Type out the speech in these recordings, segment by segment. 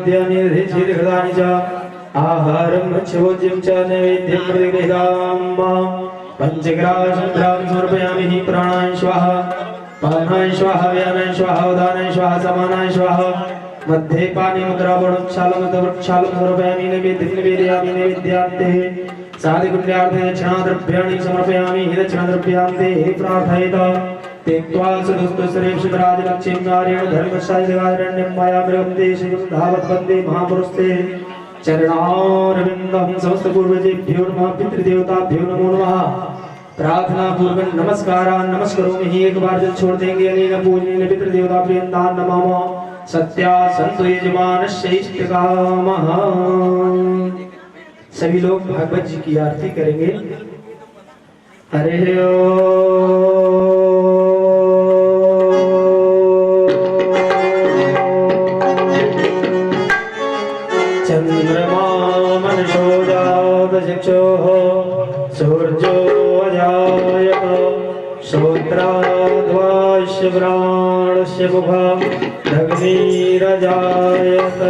नैवेद्यानि दधिचिरघृतानि च आहारं भक्ष्यभोज्यं च नैवेद्यं प्रतिगृहीताम् पंचग्रासं समर्पयामि प्राणाय स्वाहा पानाय स्वाहा व्यानाय स्वाहा उदानाय स्वाहा समानाय स्वाहा मध्ये पानी मुद्रा वृक्षालं समर्पयामि नैवेद्यानि नैवेद्यान्ते साधिकुल्यार्थे दक्षिणाद्रव्याणि समर्पयामि दक्षिणाद्रव्यान्ते प्रार्थयेत त्यक्त्वा सदुस्तुश्रेष्ठराजलक्ष्मीं नारेण धर्मशायिगारण्यं मायामृगं देशं धावद्वन्दे महापुरुषते चरणारविन्दं समस्त पूर्वजेभ्यो नमः पितृदेवताभ्यो नमो नमः प्रार्थना पूर्वक नमस्कारान् नमस्करोमि ही एक बार जब छोड़ देंगे अनेक पूजनीय पितृदेवता प्रियंतान् नमामः सत्या संतो यजमानस्य इष्टकामः। सभी लोग भागवत जी की आरती करेंगे। हरे चंद्रमा मनसो जात चक्षुः सूर्यो अजायत श्रोत्राद्वास्य प्राणस्य मुखा अग्निरजायत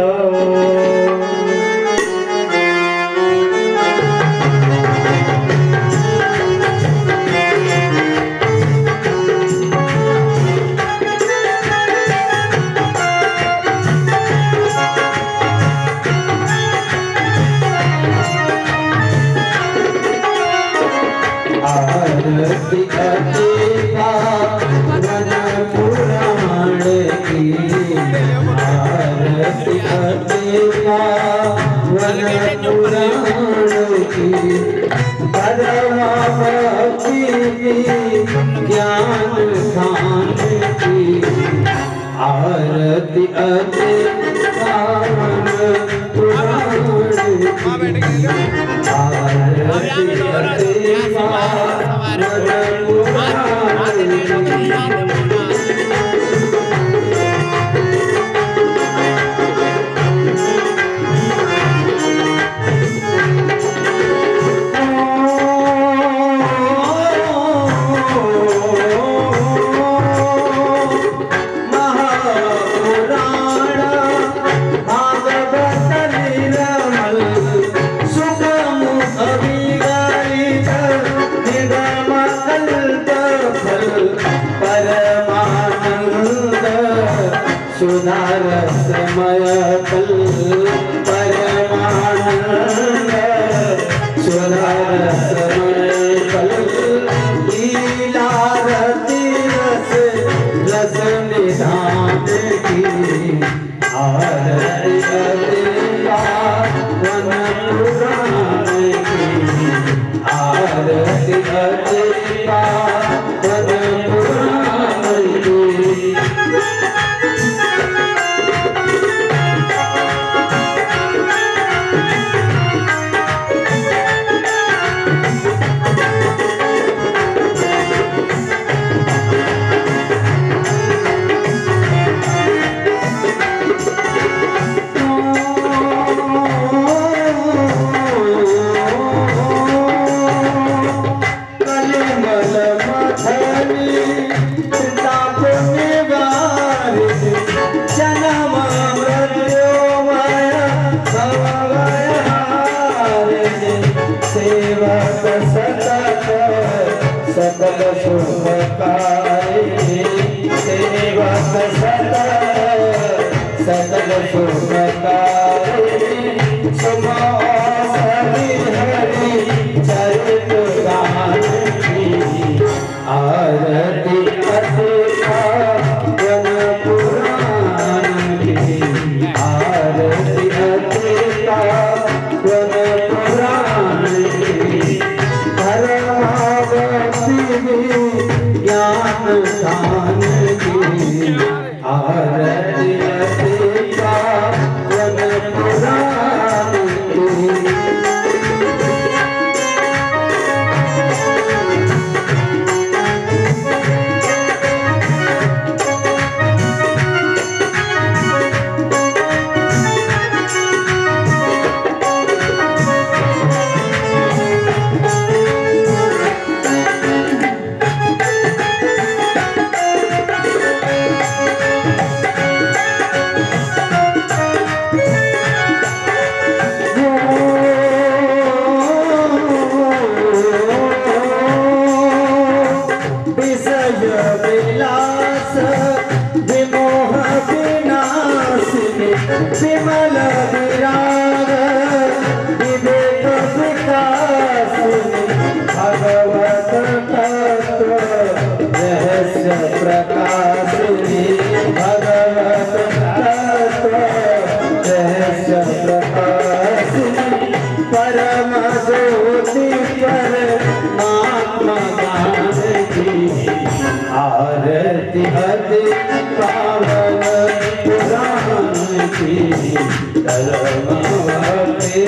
आरती करेगा वन पुराण की आरती करेगा वन पुराण की परमा भक्ति ज्ञान दान की आरती करेगा वन पुराण की आरती करेगा सुधारसमय कल परमानंद सुधारसमय कल लीलारती रस रस निधान की आरती करेगा वन पुराण की आरती करेगा वन पुराण की सकल शुभकारी सेवक सकल शुभकारी सुमोसरी हरि चरित गान की आरती करेगा वन पुराण की आरती करेगा वन पुराण की ज्ञान दान की आरती करेगा वन पुराण की विमल विराग विवेक विकास भगवत तत्व रहस्य प्रकाश भगवत तत्व रहस्य प्रकाश परम ज्योति परमात्मा ज्ञान की आरती अति पावन पुराण की धर्मवती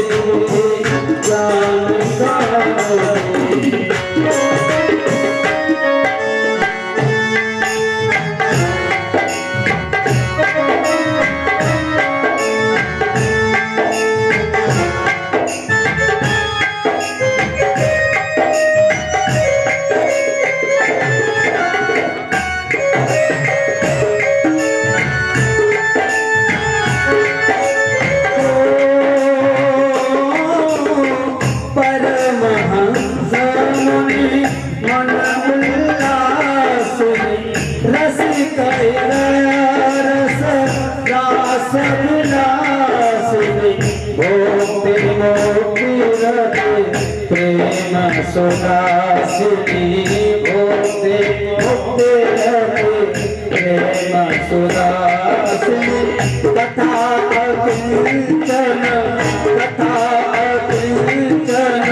जानकारी प्रेम सुदासिनी भोक्ते भोक्ते प्रेम सुदासिनी कथा अकिंचन कथा अकिंचन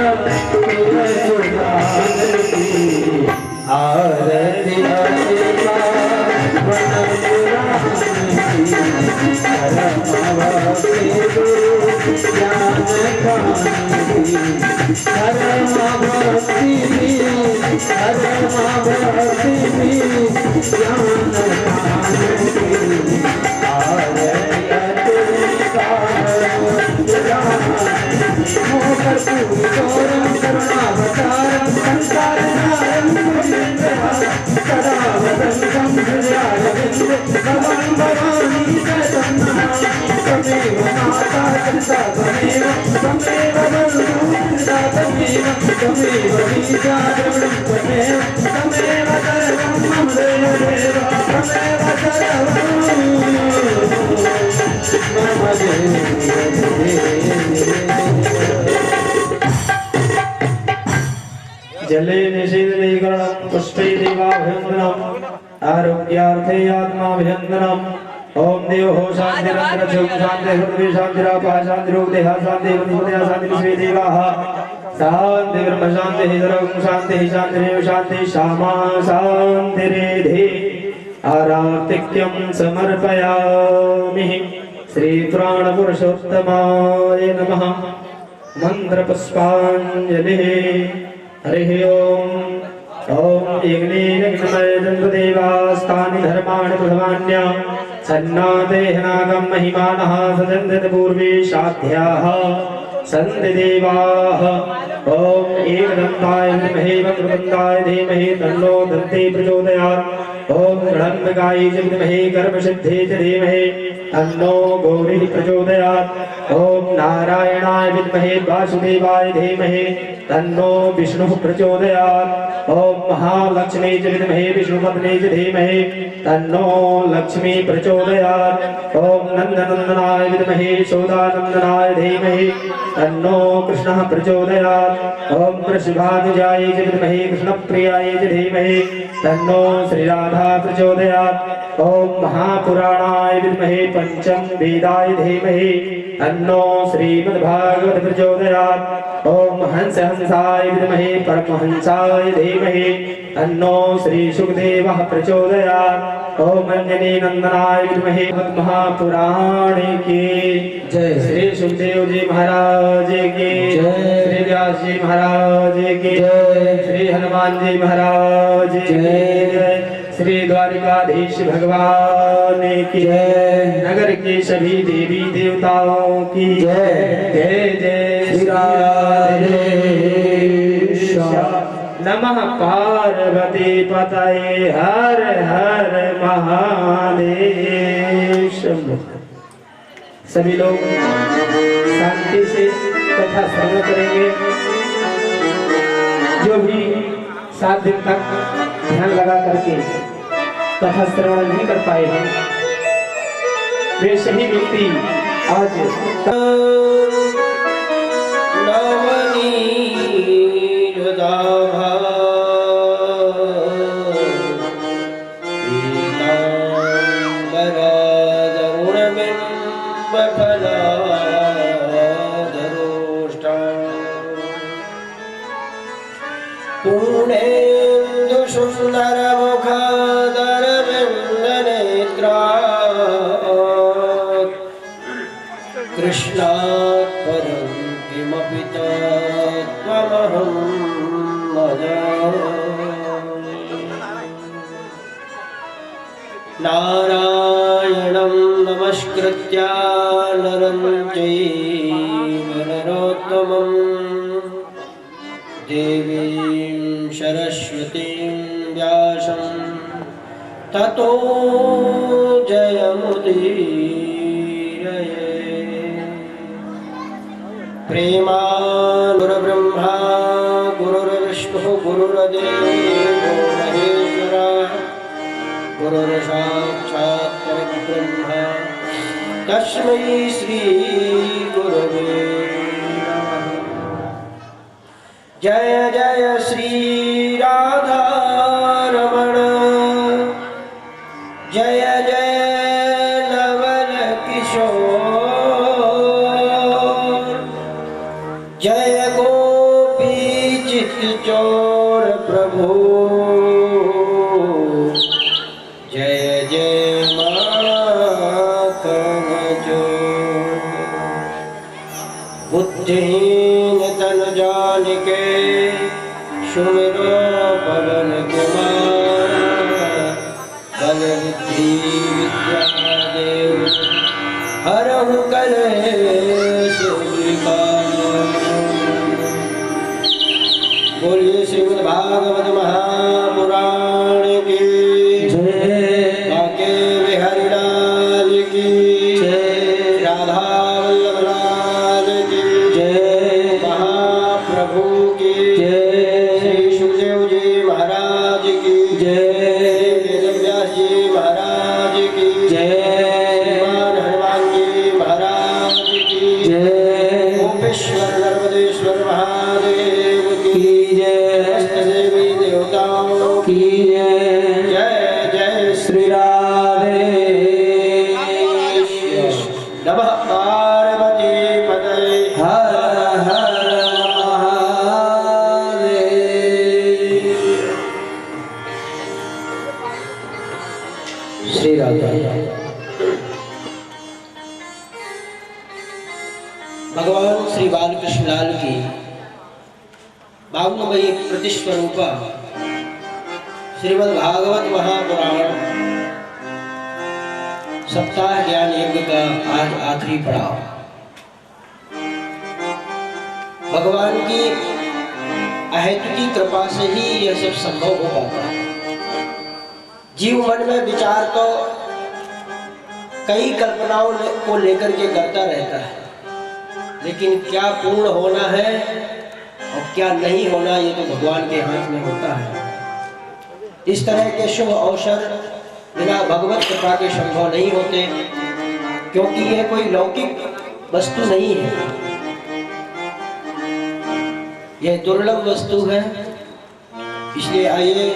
प्रिय सुदासिनी आरती जले निषेधनीकरणं पुष्पे देवाभिवन्दनम् आरोग्यार्थे आत्माभिवन्दनम् ओम देवो शान्तिरन्तरिक्षं शान्तिः पृथ्वी शान्तिरापः शान्तिरोग देहा शान्तिः वनस्पतयः शान्तिः स्वे देवाः शान्तिः ब्रह्म शान्तिः सर्वं शान्तिः शान्तिरेव शान्तिः क्षमा शान्तिरेधि आरार्तिक्यं समर्पयामि श्री पुराणपुरुषोत्तमाय नमः मन्त्रपुष्पाञ्जलिः हरिः ओम ओम यज्ञेन यज्ञमय दन्तदेवास्तानि धर्माणि प्रथमान्य सन्नादेहनागं महिमानः सजन्त पूर्वे साध्याः सन्ति देवाः ओम एकदन्ताय विद्महे वक्रतुण्डाय धीमहि तन्नो दन्ती प्रचोदयात् ओम गणम्बिकायै च विद्महे कर्मसिद्ध्यै च धीमहि तन्नो गौरिः प्रचोदयात् ओम नारायणाय विद्महे वासुदेवाय धीमहि तन्नो विष्णुः प्रचोदयात् ओम महालक्ष्मी च विद्महे विष्णुपत्नी च धीमहि तन्नो लक्ष्मी प्रचोदयात् ओम नन्दनन्दनाय विद्महे यशोदानन्दनाय धीमहि तन्नो कृष्णः प्रचोदयात् ओम वृषभानुजाय च विद्महे कृष्णप्रियाय च धीमहि तन्नो श्रीराधा प्रचोदयात् ओम महापुराणाय विद्महे पंचम वेदाय धीमहि तन्नो श्रीमद्भागवत प्रचोदयात् ओम हंस हंसाय विद्महे परमहंसाय धीमहि तन्नो श्री सुखदेवः प्रचोदयात् ओम अंजनी नंदनाय विद्महे महापुराण की जय श्री सुखदेव जी महाराज की जय श्री व्यास जी महाराज की जय श्री हनुमान जी महाराज की जय श्री द्वारिकाधीश भगवान की जय नगर के सभी देवी देवताओं की जय जय जय श्री राधे नमः पार्वती पतये हर हर महादेव शंभो। सभी लोग शांति से कथा श्रवण करेंगे। जो भी 7 दिन तक ध्यान लगा करके कथा श्रवण नहीं कर पाए हैं वे सही व्यक्ति आज पूर्णेन्दु सुंदर मुखादर बिंदनेत्रा कृष्णात् परं किमपि तत्त्वमहं न जाने। नारायणं नमस्कृत्य नरं चैव नरोत्तमं देवीं सरस्वतीं व्यासं ततो जयमुदीरये। प्रेमानुर्ब्रह्मा गुरुर्विष्णुः गुरुर्देवो महेश्वरः गुरुर्साक्षात् परब्रह्म तस्मै श्री गुरवे नमः। जय जय श्री राधा रमण जय जय नवल किशोर जय गोपी चित चोर प्रभु जय जय माखन चोर। बुद्धिहीन तन जानिके सुमिरो पवन कुमार बल बुद्धि विद्या देव हरहु कलेश विकार। बोलिए श्रीमद् भागवत महापुराण की जय। बाके बिहारी लाल की जय। राधा वल्लभ लाल की जय। महाप्रभु की जय। श्री सुखदेव जी महाराज की जय। वेदव्यास जी महाराज की जय। श्रीमान हनुमान जी महाराज की जय। गोपेश्वर नर्मदेश्वर महादेव की जय। समस्त देवी देवताओं की जय। जय जय श्री राधे नमः। पार्वती पतये हर हर महादेव। श्री राधा। भगवान श्री बालकृष्ण लाल की 52वीं प्रतिस्वरूपा श्रीमद् भागवत महापुराण सप्ताह ज्ञान यज्ञ का आज आखिरी पड़ाव। भगवान की अहेतुकी कृपा से ही यह सब संभव हो पाता है। जीव मन में विचार तो कई कल्पनाओं को लेकर के करता रहता है, लेकिन क्या पूर्ण होना है और क्या नहीं होना ये तो भगवान के हाथ में होता है। इस तरह के शुभ अवसर बिना भगवत कृपा के संभव नहीं होते, क्योंकि यह कोई लौकिक वस्तु नहीं है, यह दुर्लभ वस्तु है। इसलिए आइए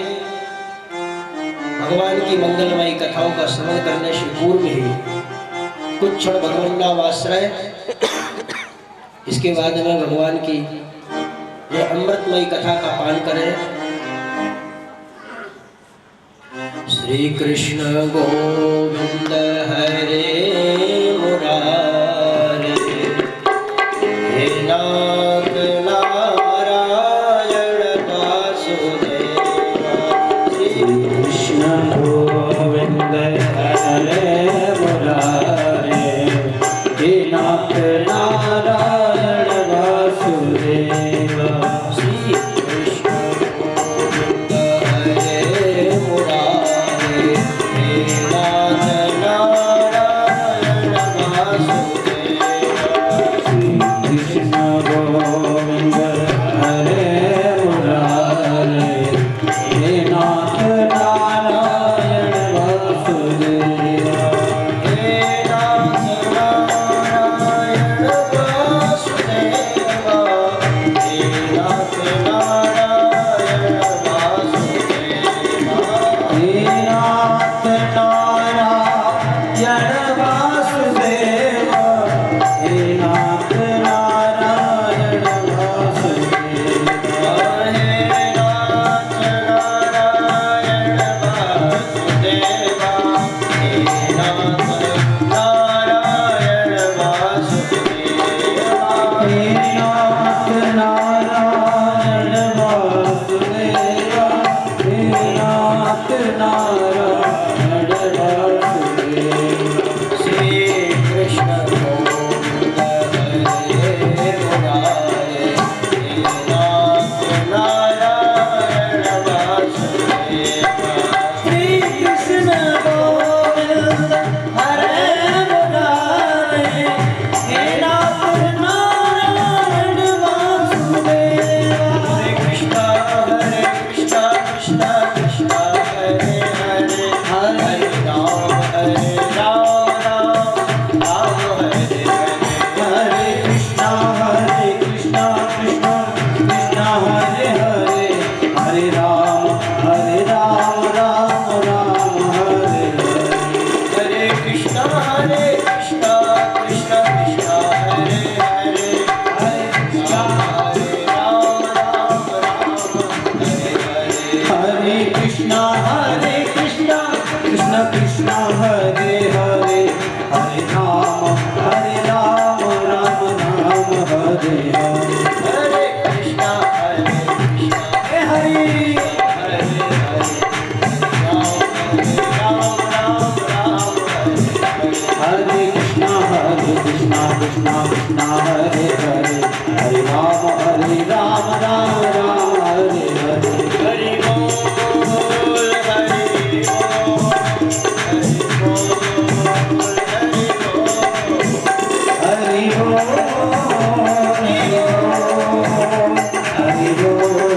भगवान की मंगलमयी कथाओं का श्रवण करने से पूर्व ही कुछ क्षण भगवान नाम आश्रय, इसके बाद में भगवान की यह अमृतमयी कथा का पान करें। श्री कृष्ण गोविंद हरे मुरारे हे नाथ नारायण वासुदेवा। श्री कृष्ण गोविंद हरे मुरारे हे नाथ नारायण वासुदेवा। श्री कृष्ण गोविंद हरे मुरारे हे नाथ नारायण वासुदेवा। श्री कृष्ण गोविंद हरे मुरारे हे नाथ नारायण वासुदेवा। हे नाथ नारायण कृष्णा कृष्णा कृष्णा हरे हरे हरे राम राम राम हरे हरे हरि बोल हरि बोल हरि बोल हरि बोल हरि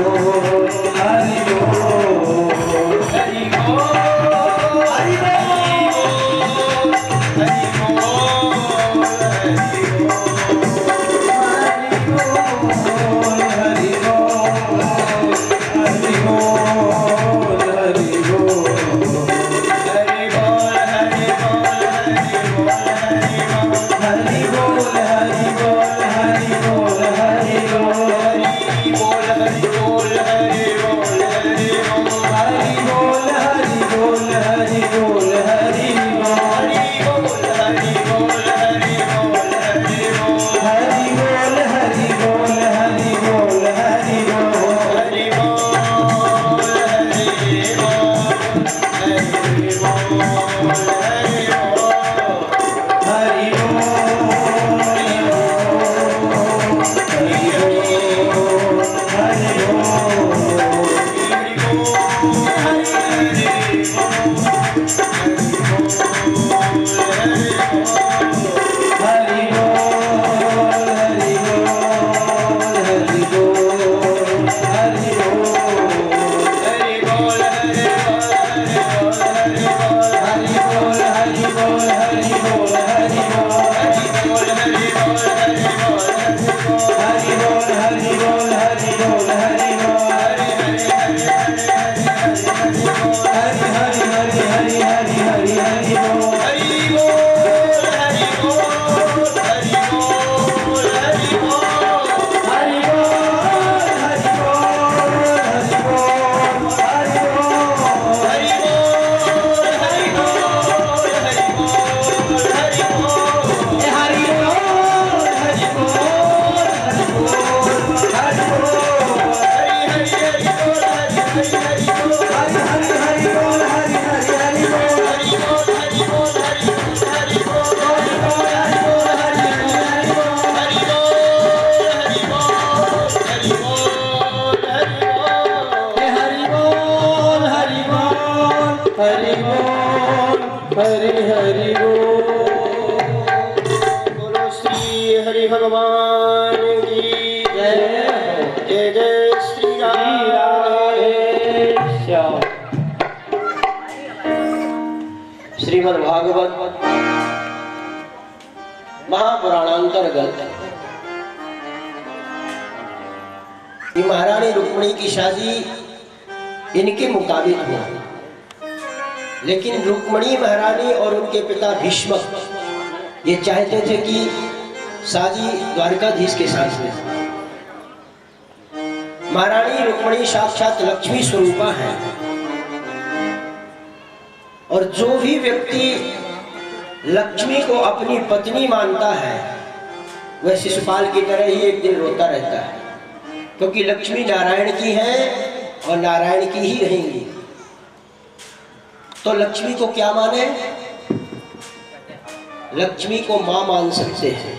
बोल हरि बोल हरि बोलो श्री हरि भगवान की जय। जय जय श्री राम। श्रीमद् भागवत महापुराणांतर्गत महारानी रुक्मिणी की शादी इनके मुताबिक हुई, लेकिन रुक्मिणी महारानी और उनके पिता भीष्म ये चाहते थे कि शादी द्वारकाधीश के साथ में। महारानी रुक्मिणी साक्षात लक्ष्मी स्वरूपा है, और जो भी व्यक्ति लक्ष्मी को अपनी पत्नी मानता है वह शिशुपाल की तरह ही एक दिन रोता रहता है, क्योंकि लक्ष्मी नारायण की है और नारायण की ही रहेंगी। तो लक्ष्मी को क्या माने? लक्ष्मी को मां मान सकते हैं,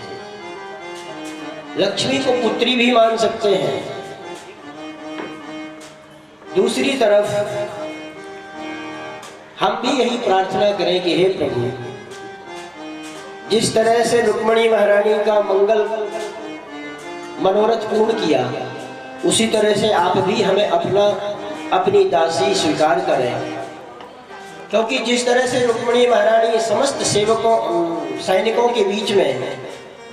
लक्ष्मी को पुत्री भी मान सकते हैं। दूसरी तरफ हम भी यही प्रार्थना करें कि हे प्रभु, जिस तरह से रुक्मिणी महारानी का मंगल मनोरथ पूर्ण किया, उसी तरह से आप भी हमें अपनी दासी स्वीकार करें, क्योंकि जिस तरह से रुक्मिणी महारानी समस्त सेवकों सैनिकों के बीच में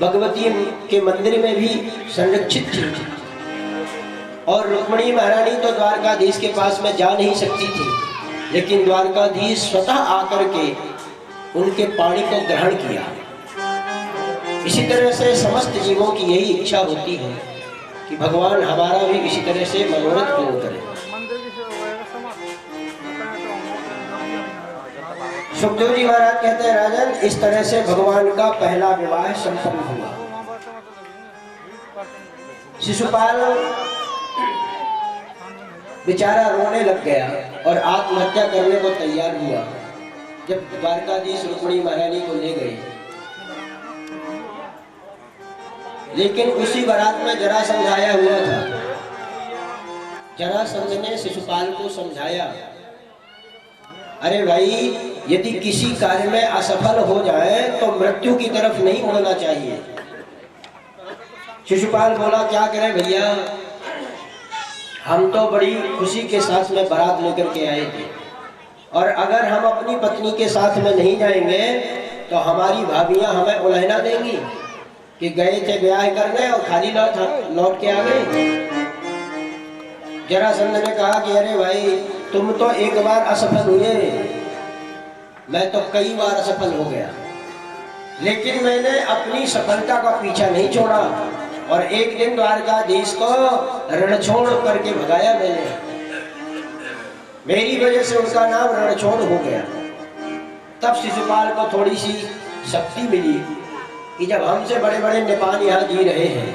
भगवती के मंदिर में भी संरक्षित थी, और रुक्मिणी महारानी तो द्वारकाधीश के पास में जा नहीं सकती थी, लेकिन द्वारकाधीश स्वतः आकर के उनके पाणी को ग्रहण किया। इसी तरह से समस्त जीवों की यही इच्छा होती है कि भगवान हमारा भी इसी तरह से मनोरथ पूर्ण करे। सुखदेव जी महाराज कहते हैं, राजन, इस तरह से भगवान का पहला विवाह संपन्न हुआ। शिशुपाल बेचारा रोने लग गया और आत्महत्या करने को तैयार हुआ। जब द्वारकाधीश रुक्मिणी महारानी को ले गए लेकिन उसी बारात में जरासंध आया हुआ था। जरासंध ने शिशुपाल को समझाया, अरे भाई, यदि किसी कार्य में असफल हो जाए तो मृत्यु की तरफ नहीं मुड़ना चाहिए। शिशुपाल बोला, क्या करें भैया, हम तो बड़ी खुशी के साथ में बारात लेकर के आए थे, और अगर हम अपनी पत्नी के साथ में नहीं जाएंगे तो हमारी भाभियां हमें उलहना देंगी कि गए थे ब्याह करने और खाली लौट के आ गए। जरासंध ने कहा कि अरे भाई, तुम तो एक बार असफल हुए, मैं तो कई बार असफल हो गया, लेकिन मैंने अपनी सफलता का पीछा नहीं छोड़ा और एक दिन द्वारकाधीश को रणछोड़ करके भगाया मैंने। मेरी वजह से उनका नाम रणछोड़ हो गया। तब शिशुपाल को थोड़ी सी शक्ति मिली कि जब हमसे बड़े बड़े नेपाल यहाँ जी रहे हैं,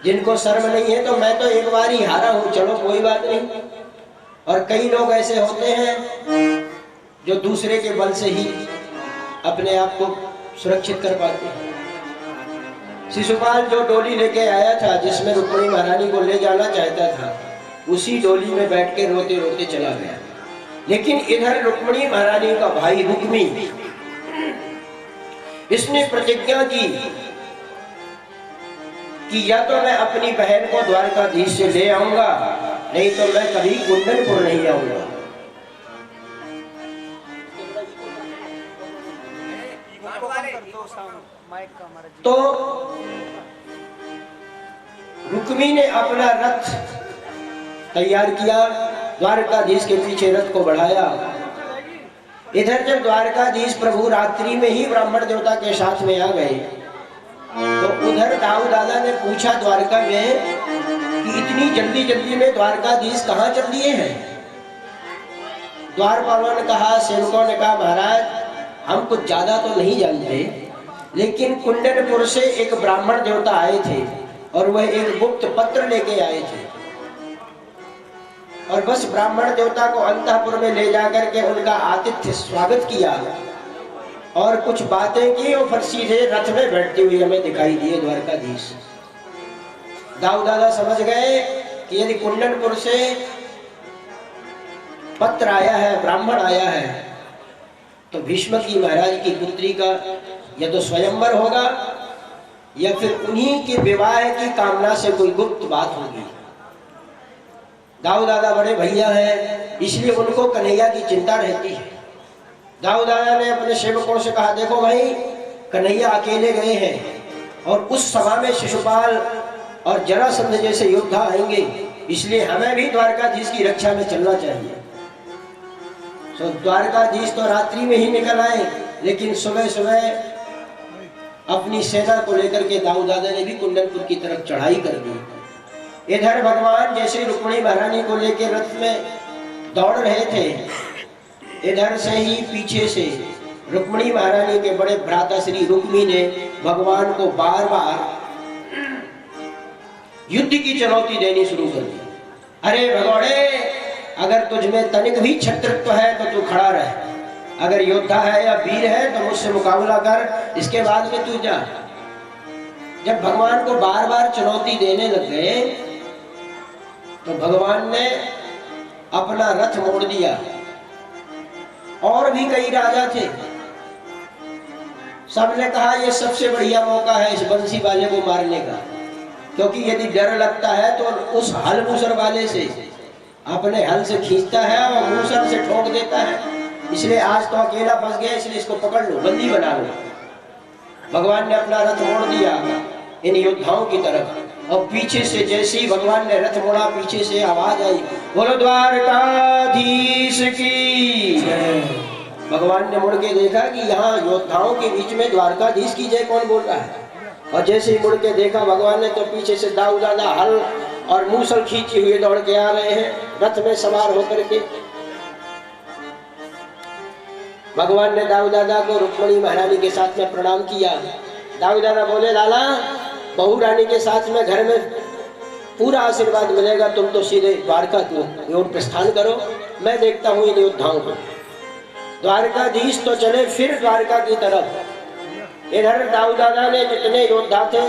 जिनको शर्म नहीं है, तो मैं तो एक बार ही हारा हूँ, चलो कोई बात नहीं। और कई लोग ऐसे होते हैं जो दूसरे के बल से ही अपने आप को सुरक्षित कर पाते हैं। शिशुपाल जो डोली लेके आया था, जिसमें रुक्मिणी महारानी को ले जाना चाहता था, उसी डोली में बैठ के रोते रोते चला गया। लेकिन इधर रुक्मिणी महारानी का भाई रुक्मी, इसने प्रतिज्ञा की कि या तो मैं अपनी बहन को द्वारकाधीश से ले आऊंगा, नहीं तो मैं कभी कुंडनपुर नहीं आऊंगा। तो रुक्मी ने अपना रथ तैयार किया, द्वारकाधीश के पीछे रथ को बढ़ाया। इधर जब द्वारकाधीश प्रभु रात्रि में ही ब्राह्मण देवता के साथ में आ गए, तो उधर दाऊ दादा ने पूछा द्वारका में कि इतनी जल्दी जल्दी में द्वारकाधीश कहाँ चल दिए हैं। द्वारपालों ने कहा, सेवकों ने कहा, महाराज, हम कुछ ज्यादा तो नहीं जानते, लेकिन कुंडनपुर से एक ब्राह्मण देवता आए थे और वह एक गुप्त पत्र लेके आए थे, और बस ब्राह्मण देवता को अंतःपुर में ले जाकर के उनका आतिथ्य स्वागत किया और कुछ बातें की, और फिर सीधे रथ में बैठते हुए हमें दिखाई दिए द्वारकाधीश। दाऊ दादा समझ गए कि यदि कुंडनपुर से पत्र आया है, ब्राह्मण आया है, तो भीष्म की महाराज की पुत्री का या तो स्वयंवर होगा या फिर उन्हीं के विवाह की कामना से कोई गुप्त बात होगी। दाऊ दादा बड़े भैया हैं, इसलिए उनको कन्हैया की चिंता रहती है। दाऊ दादा ने अपने सेवकों से कहा, देखो भाई, कन्हैया अकेले गए हैं और उस सभा में शिशुपाल और जरासंध जैसे योद्धा आएंगे, इसलिए हमें भी द्वारकाधीश की रक्षा में चलना चाहिए। तो द्वारकाधीश तो रात्रि में ही निकल आए, लेकिन सुबह सुबह अपनी सेना को लेकर के दाऊ दादा ने भी कुंडनपुर की तरफ चढ़ाई कर दी। इधर भगवान जैसे रुक्मिणी महारानी को लेकर रथ में दौड़ रहे थे, इधर से ही पीछे से रुक्मिणी महारानी के बड़े भ्राता श्री रुक्मी ने भगवान को बार बार युद्ध की चुनौती देनी शुरू कर दी। अरे भगवाने, अगर तुझ में तनिक भी क्षत्रित्व है तो तू खड़ा रह, अगर योद्धा है या वीर है तो मुझसे मुकाबला कर, इसके बाद में तू जा। जब भगवान को बार बार चुनौती देने लग गए तो भगवान ने अपना रथ मोड़ दिया। और भी कई राजा थे, सबने कहा यह सबसे बढ़िया मौका है इस बंसी वाले को मारने का, क्योंकि यदि डर लगता है तो उस हल मूसर वाले से अपने हल से खींचता है और मूसर से ठोक देता है, इसलिए आज तो अकेला फंस गया, इसलिए इसको पकड़ लो, बंदी बना लो। भगवान ने अपना रथ मोड़ दिया इन योद्धाओं की तरफ, और पीछे से जैसे ही भगवान ने रथ मोड़ा, पीछे से आवाज आई, बोलो द्वारकाधीश की। भगवान ने मुड़ के देखा कि यहाँ योद्धाओं के बीच में द्वारकाधीश की जय कौन बोल रहा है, और जैसे ही मुड़ के देखा भगवान ने, तो पीछे से दाऊ दादा हल और मूसल खींचे हुए दौड़ के आ रहे हैं रथ में सवार होकर के। भगवान ने दाऊ दादा को रुक्मिणी महारानी के साथ में प्रणाम किया। दाऊ दादा बोले, लाला, बहू रानी के साथ में घर में पूरा आशीर्वाद मिलेगा, तुम तो सीधे द्वारका की ओर प्रस्थान करो, मैं देखता हूँ इन योद्धाओं को। द्वारकाधीश तो चले फिर द्वारका की तरफ। इधर दाऊ दादा ने जितने योद्धा थे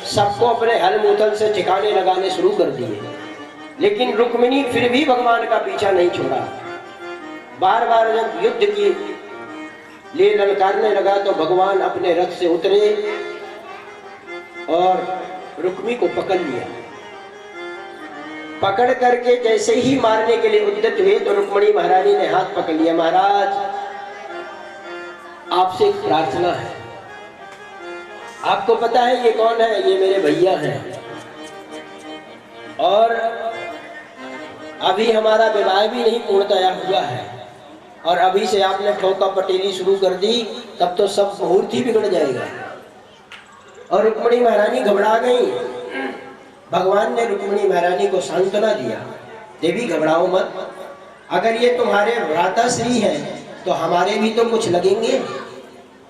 सबको अपने हल मूतल से ठिकाने लगाने शुरू कर दिए, लेकिन रुक्मिणी फिर भी भगवान का पीछा नहीं छोड़ा। बार बार जब युद्ध की लिए ललकारने लगा तो भगवान अपने रथ से उतरे और रुक्मी को पकड़ लिया। पकड़ करके जैसे ही मारने के लिए उद्यत हुए तो रुक्मिणी महारानी ने हाथ पकड़ लिया। महाराज, आपसे एक प्रार्थना है। आपको पता है ये कौन है? ये मेरे भैया हैं, और अभी हमारा विवाह भी नहीं पूर्णतया हुआ है, और अभी से आपने ठोका पटेली शुरू कर दी, तब तो सब मुहूर्त ही बिगड़ जाएगा। और रुक्मिणी महारानी घबरा गई। भगवान ने रुक्मिणी महारानी को सांत्वना दिया, देवी घबराओ मत, अगर ये तुम्हारे भ्राताश्री हैं तो हमारे भी तो कुछ लगेंगे,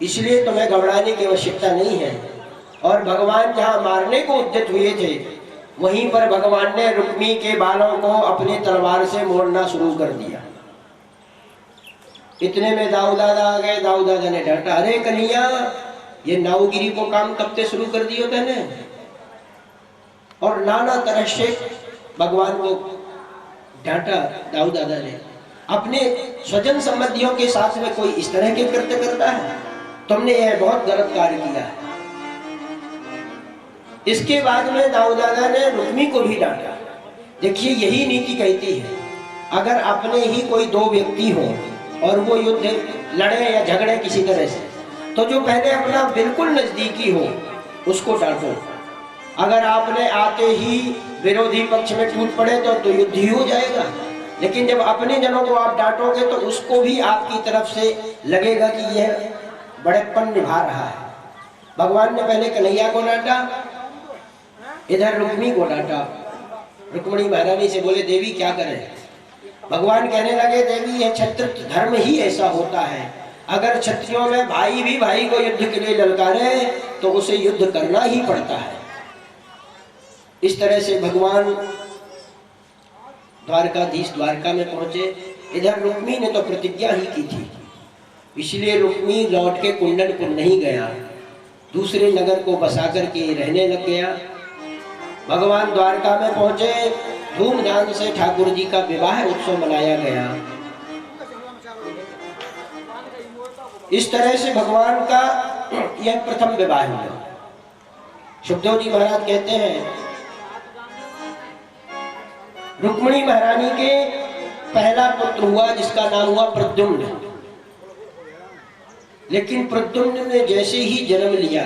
इसलिए तुम्हें घबराने की आवश्यकता नहीं है। और भगवान जहाँ मारने को उद्यत हुए थे, वहीं पर भगवान ने रुक्मी के बालों को अपनी तलवार से मोड़ना शुरू कर दिया। इतने में दाऊ दादा आ गए। दाऊ दादा ने डांटा, अरे कन्हैया, ये नावगिरी को काम कब से शुरू कर दियो तने? और नाना तरह से भगवान को डांटा दाऊ दादा ने। अपने स्वजन संबंधियों के साथ में कोई इस तरह के कृत्य करता है? तुमने यह बहुत गलत कार्य किया है। इसके बाद में दाऊ दादा ने रुक्मी को भी डांटा। देखिए, यही नीति कहती है, अगर अपने ही कोई दो व्यक्ति हो और वो युद्ध लड़े या झगड़े किसी तरह से, तो जो पहले अपना बिल्कुल नजदीकी हो उसको डांटो। अगर आपने आते ही विरोधी पक्ष में टूट पड़े तो युद्ध ही हो जाएगा, लेकिन जब अपने जनों को आप डांटोगे तो उसको भी आपकी तरफ से लगेगा कि यह बड़ेपन निभा रहा है। भगवान ने पहले कन्हैया को डांटा, इधर रुक्मी को डांटा। रुक्मिणी महारानी से बोले, देवी क्या करें? भगवान कहने लगे, देवी यह क्षत्रिय धर्म ही ऐसा होता है, अगर क्षत्रियों में भाई भी भाई को युद्ध के लिए ललकारे तो उसे युद्ध करना ही पड़ता है। इस तरह से भगवान द्वारकाधीश द्वारका में पहुंचे। इधर रुक्मी ने तो प्रतिज्ञा ही की थी, इसलिए रुक्मी लौट के कुंडनपुर नहीं गया, दूसरे नगर को बसा करके रहने लग गया। भगवान द्वारका में पहुंचे, धूमधाम से ठाकुर जी का विवाह उत्सव मनाया गया। इस तरह से भगवान का यह प्रथम विवाह हुआ। सुखदेव जी महाराज कहते हैं, रुक्मिणी महारानी के पहला पुत्र हुआ जिसका नाम हुआ प्रद्युम्न। लेकिन प्रद्युम्न ने जैसे ही जन्म लिया,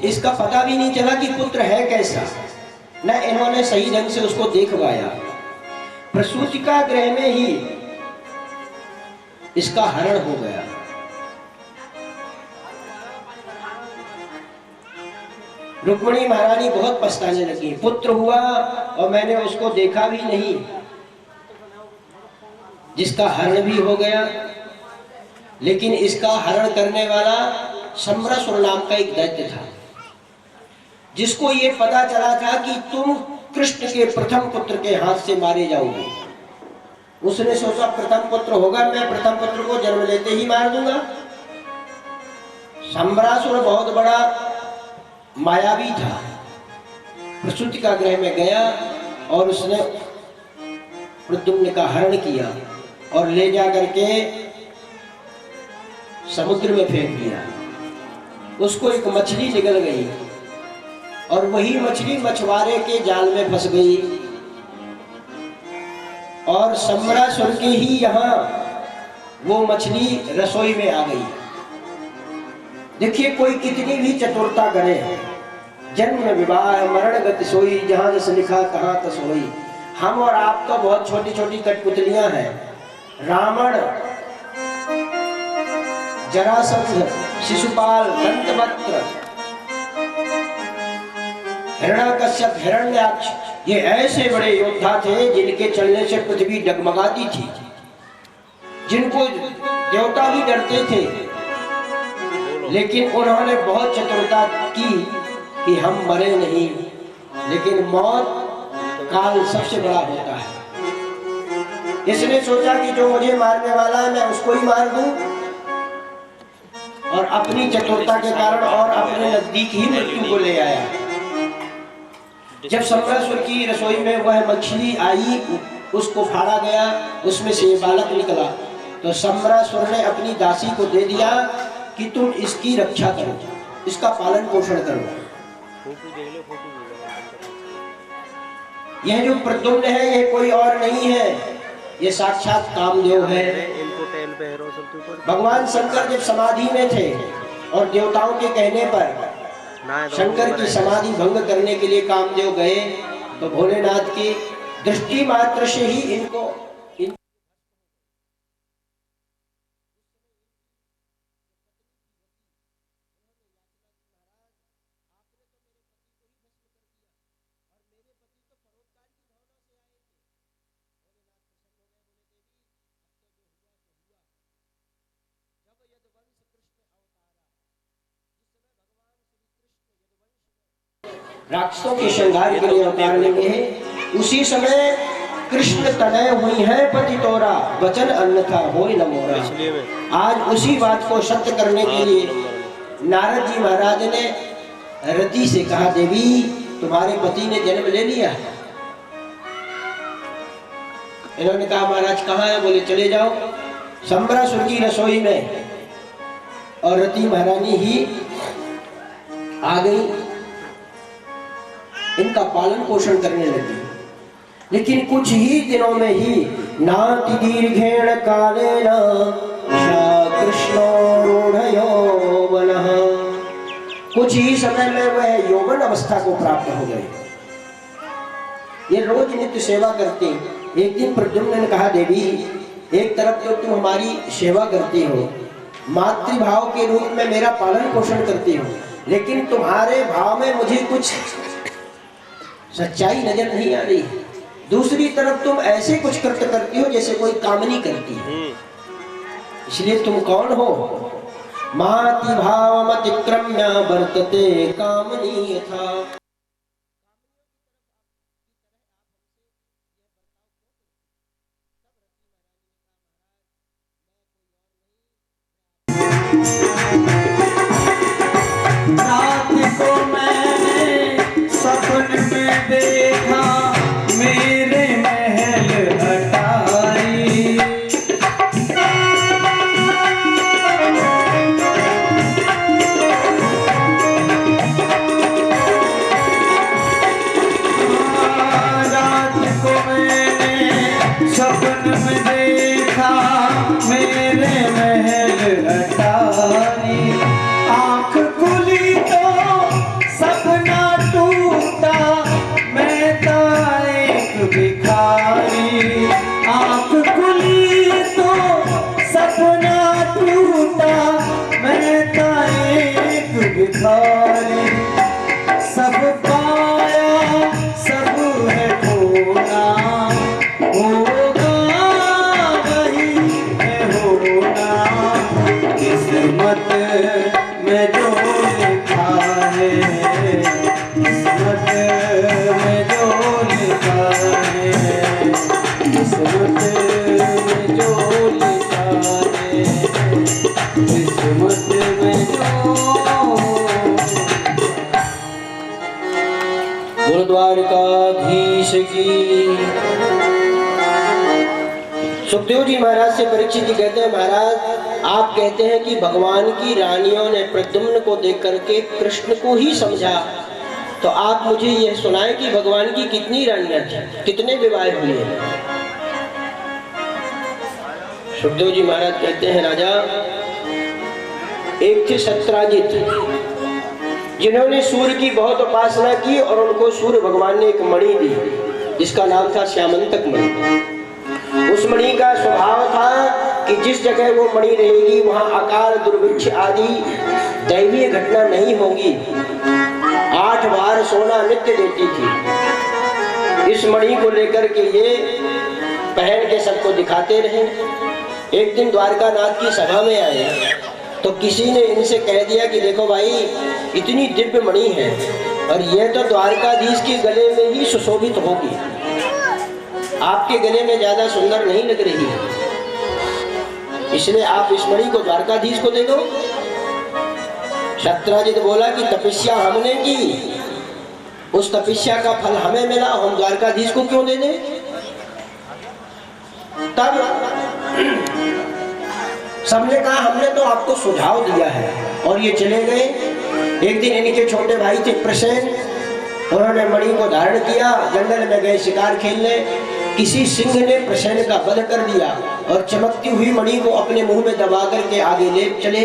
इसका पता भी नहीं चला कि पुत्र है कैसा, न इन्होंने सही ढंग से उसको देख पाया। प्रसूतिका गृह में ही इसका हरण हो गया। रुक्मिणी महारानी बहुत पछताने लगी, पुत्र हुआ और मैंने उसको देखा भी नहीं, जिसका हरण भी हो गया। लेकिन इसका हरण करने वाला सम्रासुर नाम का एक दैत्य था, जिसको ये पता चला था कि तुम कृष्ण के प्रथम पुत्र के हाथ से मारे जाओगे। उसने सोचा प्रथम पुत्र होगा, मैं प्रथम पुत्र को जन्म लेते ही मार दूंगा। सम्रासुर बहुत बड़ा मायावी था। प्रसूतिका गृह में गया और उसने प्रद्युम्न का हरण किया और ले जा करके समुद्र में फेंक दिया। उसको एक मछली निगल गई और वही मछली मछुआरे के जाल में फंस गई और सम्रासुर के ही यहाँ वो मछली रसोई में आ गई। देखिए, कोई कितनी भी चतुरता करे, जन्म विवाह मरण गति सोई, जहां जैसे लिखा तहां तस होई। हम और आप तो बहुत छोटी छोटी कठपुतलियां हैं। रावण, जरासंध, शिशुपाल, दंतवक्त्र, हिरण्यकश्यप, हिरण्याक्ष, ये ऐसे बड़े योद्धा थे जिनके चलने से पृथ्वी डगमगाती थी, जिनको देवता भी डरते थे। लेकिन उन्होंने बहुत चतुरता की कि हम मरे नहीं, लेकिन मौत काल सबसे बड़ा होता है। इसने सोचा कि जो मुझे मारने वाला है मैं उसको ही मार दूं। और अपनी चतुरता के कारण और अपने नजदीक ही मृत्यु को ले आया। जब सम्रासुर की रसोई में वह मछली आई, उसको फाड़ा गया, उसमें से बालक निकला, तो सम्रासुर ने अपनी दासी को दे दिया कि तुम इसकी रक्षा करो, इसका पालन पोषण करो। यह जो प्रद्युम्न है ये कोई और नहीं है, ये साक्षात कामदेव है। भगवान शंकर जब समाधि में थे और देवताओं के कहने पर शंकर की समाधि भंग करने के लिए कामदेव गए, तो भोलेनाथ की दृष्टि मात्र से ही इनको राक्षसों के श्रृंगार के लिए अवतार लेंगे हैं। उसी समय कृष्ण तनय हुई है पति तोरा, वचन अन्यथा होय न मोरा। आज उसी बात को सत्य करने के लिए नारद जी महाराज ने रति से कहा, देवी तुम्हारे पति ने जन्म ले लिया। इन्होंने कहा महाराज कहाँ है? बोले चले जाओ सम्रासुर की रसोई में। और रति महारानी ही आ गई, इनका पालन पोषण करने लगी। लेकिन कुछ ही दिनों में ही नाति दीर्घेण कालेन कृष्णो रूढ़ यौवनः, कुछ ही समय में वह यौवन अवस्था को प्राप्त हो गए। ये रोज नित्य सेवा करते। एक दिन प्रद्युम्न ने कहा, देवी एक तरफ तो तुम हमारी सेवा करती हो, मातृभाव के रूप में मेरा पालन पोषण करती हो, लेकिन तुम्हारे भाव में मुझे कुछ सच्चाई नजर नहीं आ रही। दूसरी तरफ तुम ऐसे कुछ कृत्य करती हो जैसे कोई कामनी करती है। इसलिए तुम कौन हो? माति भाव अतिक्रम्य वर्तते कामनी यथा। रात को मैंने सपन में देखा मेरे महल अटारी, रात को मैंने सपन में देखा मेरे महल अटारी। आँख खुली तो सपना टूटा, मैं तो एक भिखारी। आँख खुली तो सपना टूटा, मैं तो एक भिखारी। सब पाया सब है खोना, होगा वही है होना। किस्मत में जो लिखा है, किस्मत में जो लिखा है, किस्मत में जो लिखा है, किस्मत में जो। गुरुद्वारकाधीश की। सुखदेव जी महाराज से परीक्षित जी कहते हैं, महाराज आप कहते हैं कि भगवान की रानियों ने प्रद्युम्न को देख करके कृष्ण को ही समझा, तो आप मुझे यह सुनाएं कि भगवान की कितनी रानियां थी, कितने विवाह हुए? सुखदेव जी महाराज कहते हैं, राजा एक थे सत्राजित, जिन्होंने सूर्य की बहुत उपासना की और उनको सूर्य भगवान ने एक मणि दी जिसका नाम था श्यामंतक मणि। उस मणि का स्वभाव था कि जिस जगह वो मणि रहेगी वहां अकाल दुर्भिक्ष आदि दैवीय घटना नहीं होगी। 8 बार सोना नित्य देती थी। इस मणि को लेकर के ये पहन के सबको दिखाते रहे। एक दिन द्वारकानाथ की सभा में आए तो किसी ने इनसे कह दिया कि देखो भाई इतनी दिव्य मणि है और यह तो द्वारकाधीश के गले में ही सुशोभित होगी, आपके गले में ज्यादा सुंदर नहीं लग रही है, इसलिए आप इस मणि को द्वारकाधीश को दे दो। सत्यजित बोला कि तपस्या हमने की, उस तपस्या का फल हमें मिला, हम द्वारकाधीश को क्यों दे दें? तब सबने कहा हमने तो आपको सुझाव दिया है, और ये चले गए। एक दिन इनके छोटे भाई थे प्रसेन, उन्होंने मणि को धारण किया, जंगल में गए शिकार खेलने। किसी सिंह ने प्रसेन का वध कर दिया और चमकती हुई मणि को अपने मुंह में दबा करके आगे ले चले।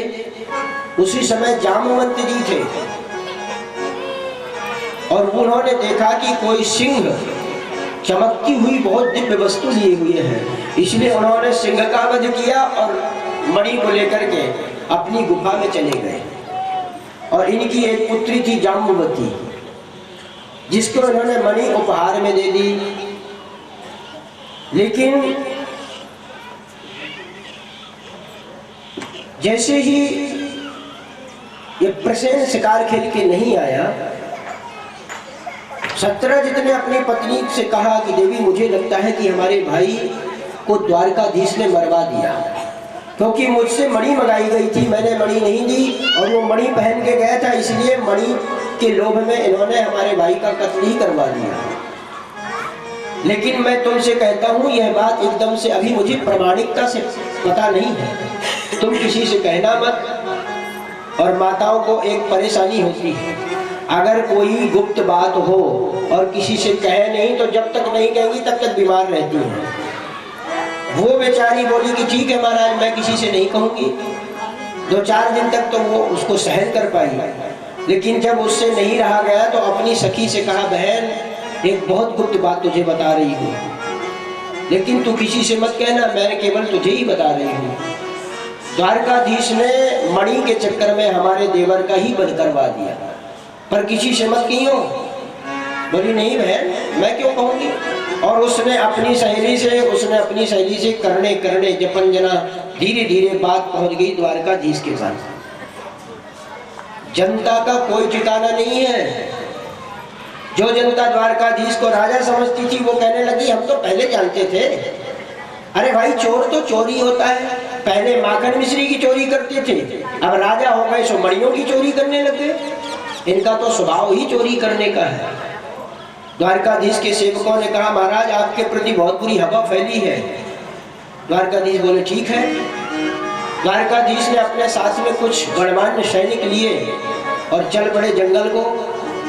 उसी समय जामवंत जी थे और उन्होंने देखा कि कोई सिंह चमकती हुई बहुत दिव्य वस्तु लिए हुए है, इसलिए उन्होंने सिंह का वध किया और मणि को लेकर के अपनी गुफा में चले गए। और इनकी एक पुत्री थी जाम्बवती, जिसको उन्होंने मणि उपहार में दे दी। लेकिन जैसे ही ये प्रसेन शिकार खेल के नहीं आया, सत्यजित ने अपनी पत्नी से कहा कि देवी मुझे लगता है कि हमारे भाई को द्वारकाधीश ने मरवा दिया, क्योंकि मुझसे मणि मंगाई गई थी, मैंने मणि नहीं दी और वो मणि पहन के गया था, इसलिए मणि के लोभ में इन्होंने हमारे भाई का कत्ल ही करवा दिया। लेकिन मैं तुमसे कहता हूँ यह बात एकदम से अभी मुझे प्रामाणिकता से पता नहीं है, तुम किसी से कहना मत। और माताओं को एक परेशानी होती है, अगर कोई गुप्त बात हो और किसी से कहे नहीं तो जब तक नहीं कहेंगी तब तक बीमार रहती हैं। वो बेचारी बोली कि ठीक है महाराज, मैं किसी से नहीं कहूँगी। 2-4 दिन तक तो वो उसको सहन कर पाई, लेकिन जब उससे नहीं रहा गया तो अपनी सखी से कहा, बहन एक बहुत गुप्त बात तुझे बता रही हूँ, लेकिन तू किसी से मत कहना, मैं केवल तुझे ही बता रही हूँ। द्वारकाधीश ने मणि के चक्कर में हमारे देवर का ही वध करवा दिया, पर किसी से मत कहियो। बोली नहीं बहन, मैं क्यों कहूँगी। और उसने अपनी सहेली से करने करने जपन जना धीरे धीरे बात पहुंच गई द्वारकाधीश के पास। जनता का कोई ठिकाना नहीं है। जो जनता द्वारकाधीश को राजा समझती थी वो कहने लगी हम तो पहले जानते थे, अरे भाई चोर तो चोरी होता है, पहले माखन मिश्री की चोरी करते थे, अब राजा हो गए सो मणियों की चोरी करने लगे। इनका तो स्वभाव ही चोरी करने का है। द्वारकाधीश के सेवकों ने कहा महाराज आपके प्रति बहुत बुरी हवा फैली है। द्वारकाधीश बोले ठीक है। द्वारकाधीश ने अपने साथ में कुछ गणमान्य सैनिक लिए और चल पड़े जंगल को।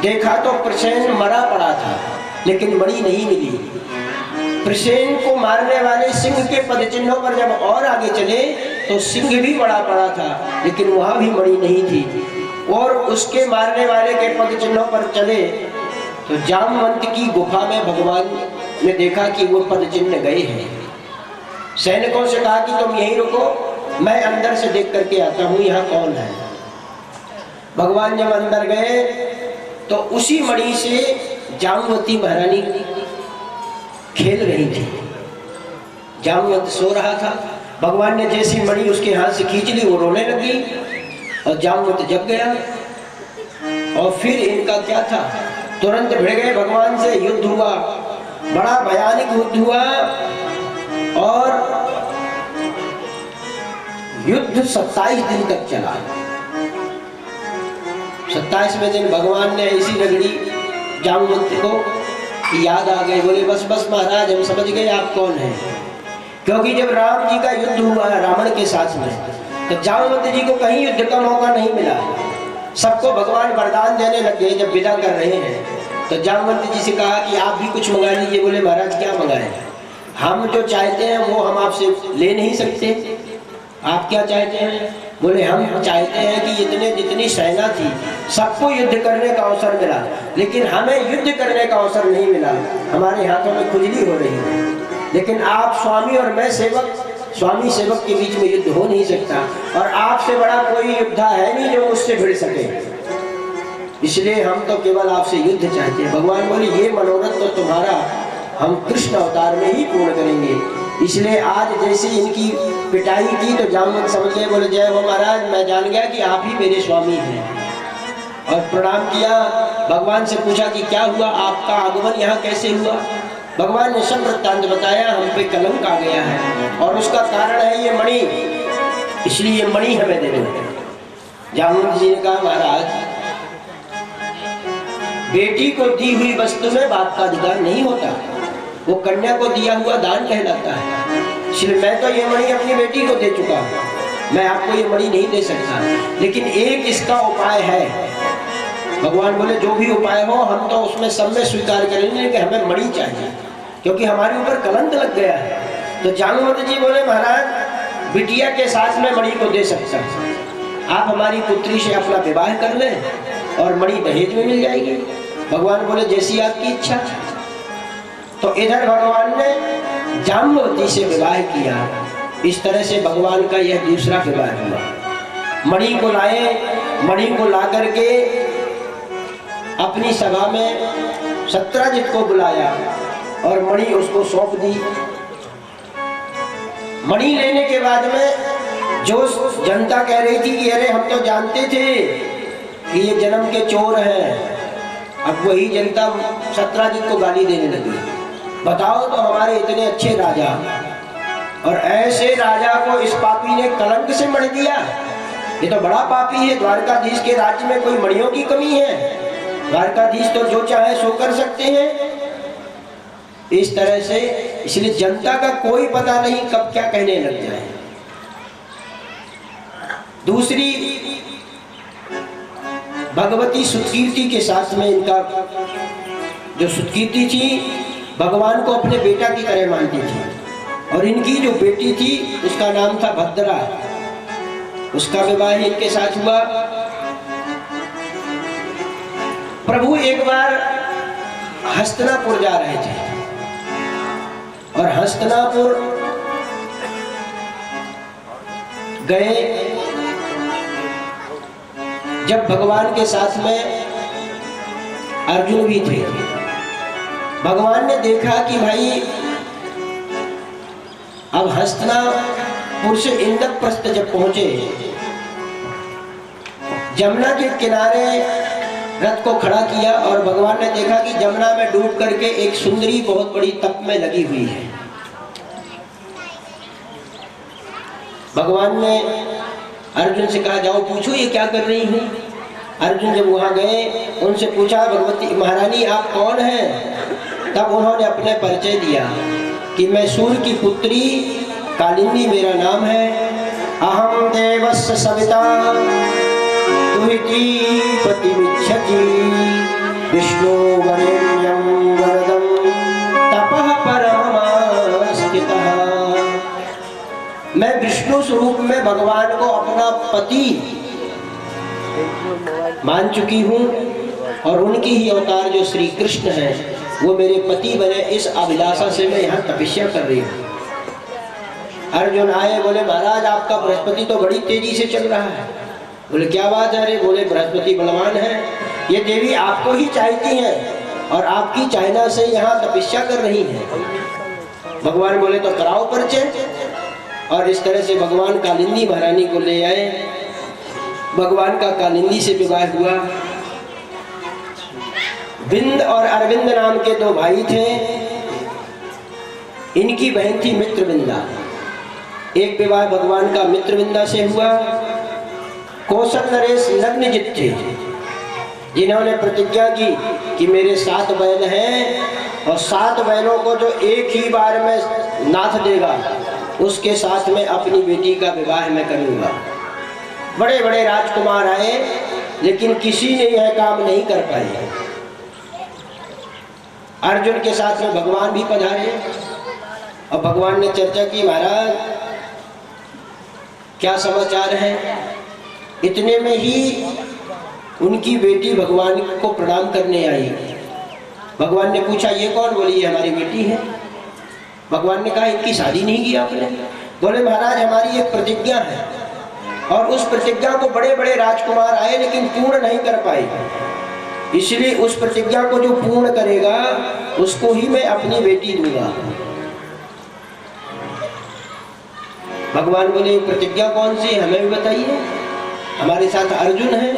देखा तो प्रसेन मरा पड़ा था, लेकिन मणि नहीं मिली। प्रसेन को मारने वाले सिंह के पदचिन्हों पर जब और आगे चले तो सिंह भी मरा पड़ा था, लेकिन वहां भी मणि नहीं थी। और उसके मारने वाले के पदचिन्हों पर चले तो जामवंत की गुफा में भगवान ने देखा कि वो पदचिन्ह गए हैं। सैनिकों से कहा कि तुम यहीं रुको, मैं अंदर से देख करके आता हूँ यहाँ कौन है। भगवान जब अंदर गए तो उसी मणि से जामवती महारानी खेल रही थी। जामवंत सो रहा था, भगवान ने जैसी मणि उसके हाथ से खींच ली वो रोने लगी और जामवंत जग गया। और फिर इनका क्या था, तुरंत भिड़ गए भगवान से, युद्ध हुआ, बड़ा भयानक युद्ध हुआ। और युद्ध 27 दिन तक चला। 27वें दिन भगवान ने ऐसी रगड़ी जामवंत को याद आ गई। बोले बस बस महाराज हम समझ गए आप कौन हैं, क्योंकि जब राम जी का युद्ध हुआ रावण के साथ में तो जामवंत जी को कहीं युद्ध का मौका नहीं मिला। सबको भगवान वरदान देने लग गए। जब विदा कर रहे हैं तो जामवंत जी से कहा कि आप भी कुछ मंगा लीजिए। बोले महाराज क्या मंगाए, हम जो चाहते हैं वो हम आपसे ले नहीं सकते, आप क्या चाहते हैं। बोले हम चाहते हैं कि जितनी सेना थी सबको युद्ध करने का अवसर मिला, लेकिन हमें युद्ध करने का अवसर नहीं मिला, हमारे हाथों में खुजली हो रही है। लेकिन आप स्वामी और मैं सेवक, स्वामी सेवक के बीच में युद्ध हो नहीं सकता, और आपसे बड़ा कोई योद्धा है नहीं जो मुझसे भिड़ सके, इसलिए हम तो केवल आपसे युद्ध चाहते हैं। भगवान बोले ये मनोरथ तो तुम्हारा हम कृष्ण अवतार में ही पूर्ण करेंगे। इसलिए आज जैसे इनकी पिटाई की तो जामवंत समझ गए। बोले जय हो महाराज, मैं जान गया कि आप ही मेरे स्वामी हैं। और प्रणाम किया। भगवान से पूछा कि क्या हुआ, आपका आगमन यहाँ कैसे हुआ। भगवान ने सब वृत्तांत बताया। हम पे कलंक आ गया है और उसका कारण है ये मणि, इसलिए ये मणि हमें दे दो। जामुन जी ने कहा महाराज, बेटी को दी हुई वस्तु में बाप का अधिकार नहीं होता, वो कन्या को दिया हुआ दान कहलाता है। इसलिए मैं तो ये मणि अपनी बेटी को दे चुका हूँ, मैं आपको ये मणि नहीं दे सकता, लेकिन एक इसका उपाय है। भगवान बोले जो भी उपाय हो हम तो उसमें सब में स्वीकार करेंगे कि हमें मणि चाहिए, क्योंकि हमारे ऊपर कलंक लग गया है। तो जानुमति जी बोले महाराज बिटिया के साथ में मणि को दे सकता हूँ, आप हमारी पुत्री से अपना विवाह कर लें और मणि दहेज में मिल जाएगी। भगवान बोले जैसी आपकी इच्छा। तो इधर भगवान ने जाम्बवती से विवाह किया। इस तरह से भगवान का यह दूसरा विवाह हुआ। मणि को लाए, मणि को ला करके अपनी सभा में सत्राजित को बुलाया और मणि उसको सौंप दी। मणि लेने के बाद में जो जनता कह रही थी कि अरे हम तो जानते थे कि ये जन्म के चोर हैं, अब वही जनता सत्राजित को गाली देने लगी। बताओ तो हमारे इतने अच्छे राजा, और ऐसे राजा को इस पापी ने कलंक से मर दिया। ये तो बड़ा पापी है। द्वारकाधीश के राज्य में कोई मणियों की कमी है? द्वारकाधीश तो जो चाहे सो कर सकते हैं। इस तरह से इसलिए जनता का कोई पता नहीं कब क्या कहने लग जाए। दूसरी भगवती सुतकीर्ति के साथ में इनका जो सुतकीर्ति थी भगवान को अपने बेटा की तरह मानती थी, और इनकी जो बेटी थी उसका नाम था भद्रा। उसका विवाह इनके साथ हुआ। प्रभु एक बार हस्तिनापुर जा रहे थे और हस्तिनापुर गए। जब भगवान के साथ में अर्जुन भी थे, भगवान ने देखा कि भाई अब हस्तिनापुर से इंद्रप्रस्थ जब पहुंचे, जमुना के किनारे रथ को खड़ा किया और भगवान ने देखा कि जमुना में डूब करके एक सुंदरी बहुत बड़ी तप में लगी हुई है। भगवान ने अर्जुन से कहा जाओ पूछो ये क्या कर रही है। अर्जुन जब वहां गए उनसे पूछा भगवती महारानी आप कौन हैं? तब उन्होंने अपने परिचय दिया कि मैं सूर्य की पुत्री कालिंदी मेरा नाम है। अहम देवस्य सविता तुहिति पतिमिच्छति विष्णु वरेण्यं वरदं तपः परममास्थितः। मैं विष्णु स्वरूप में भगवान को अपना पति मान चुकी हूँ, और उनकी ही अवतार जो श्री कृष्ण है वो मेरे पति बने, इस अभिलाषा से मैं यहाँ तपस्या कर रही हूँ। अर्जुन आए, बोले महाराज आपका बृहस्पति तो बड़ी तेजी से चल रहा है। बोले क्या बात है? अरे बोले बृहस्पति बलवान है, ये देवी आपको ही चाहती है और आपकी चाहना से यहाँ तपस्या कर रही है। भगवान बोले तो कराओ परिचय। और इस तरह से भगवान कालिंदी महारानी को ले आए। भगवान का कालिंदी से विवाह हुआ। बिंद और अरविंद नाम के दो भाई थे। इनकी बहन थी मित्रविंदा। एक विवाह भगवान का मित्रविंदा से हुआ। कौशल नरेश लग्नजित थे, जिन्होंने प्रतिज्ञा की कि मेरे 7 बैल हैं और 7 बैलों को जो एक ही बार में नाथ देगा उसके साथ में अपनी बेटी का विवाह मैं करूंगा। बड़े बड़े राजकुमार आए लेकिन किसी ने यह काम नहीं कर पाए। अर्जुन के साथ में भगवान भी पधारे और भगवान ने चर्चा की महाराज क्या समाचार है। इतने में ही उनकी बेटी भगवान को प्रणाम करने आई। भगवान ने पूछा ये कौन? बोली ये हमारी बेटी है। भगवान ने कहा इनकी शादी नहीं की आपने? बोले महाराज हमारी एक प्रतिज्ञा है और उस प्रतिज्ञा को बड़े बड़े राजकुमार आए लेकिन पूर्ण नहीं कर पाए, इसलिए उस प्रतिज्ञा को जो पूर्ण करेगा उसको ही मैं अपनी बेटी दूंगा। भगवान बोले प्रतिज्ञा कौन सी हमें भी बताइए, हमारे साथ अर्जुन है।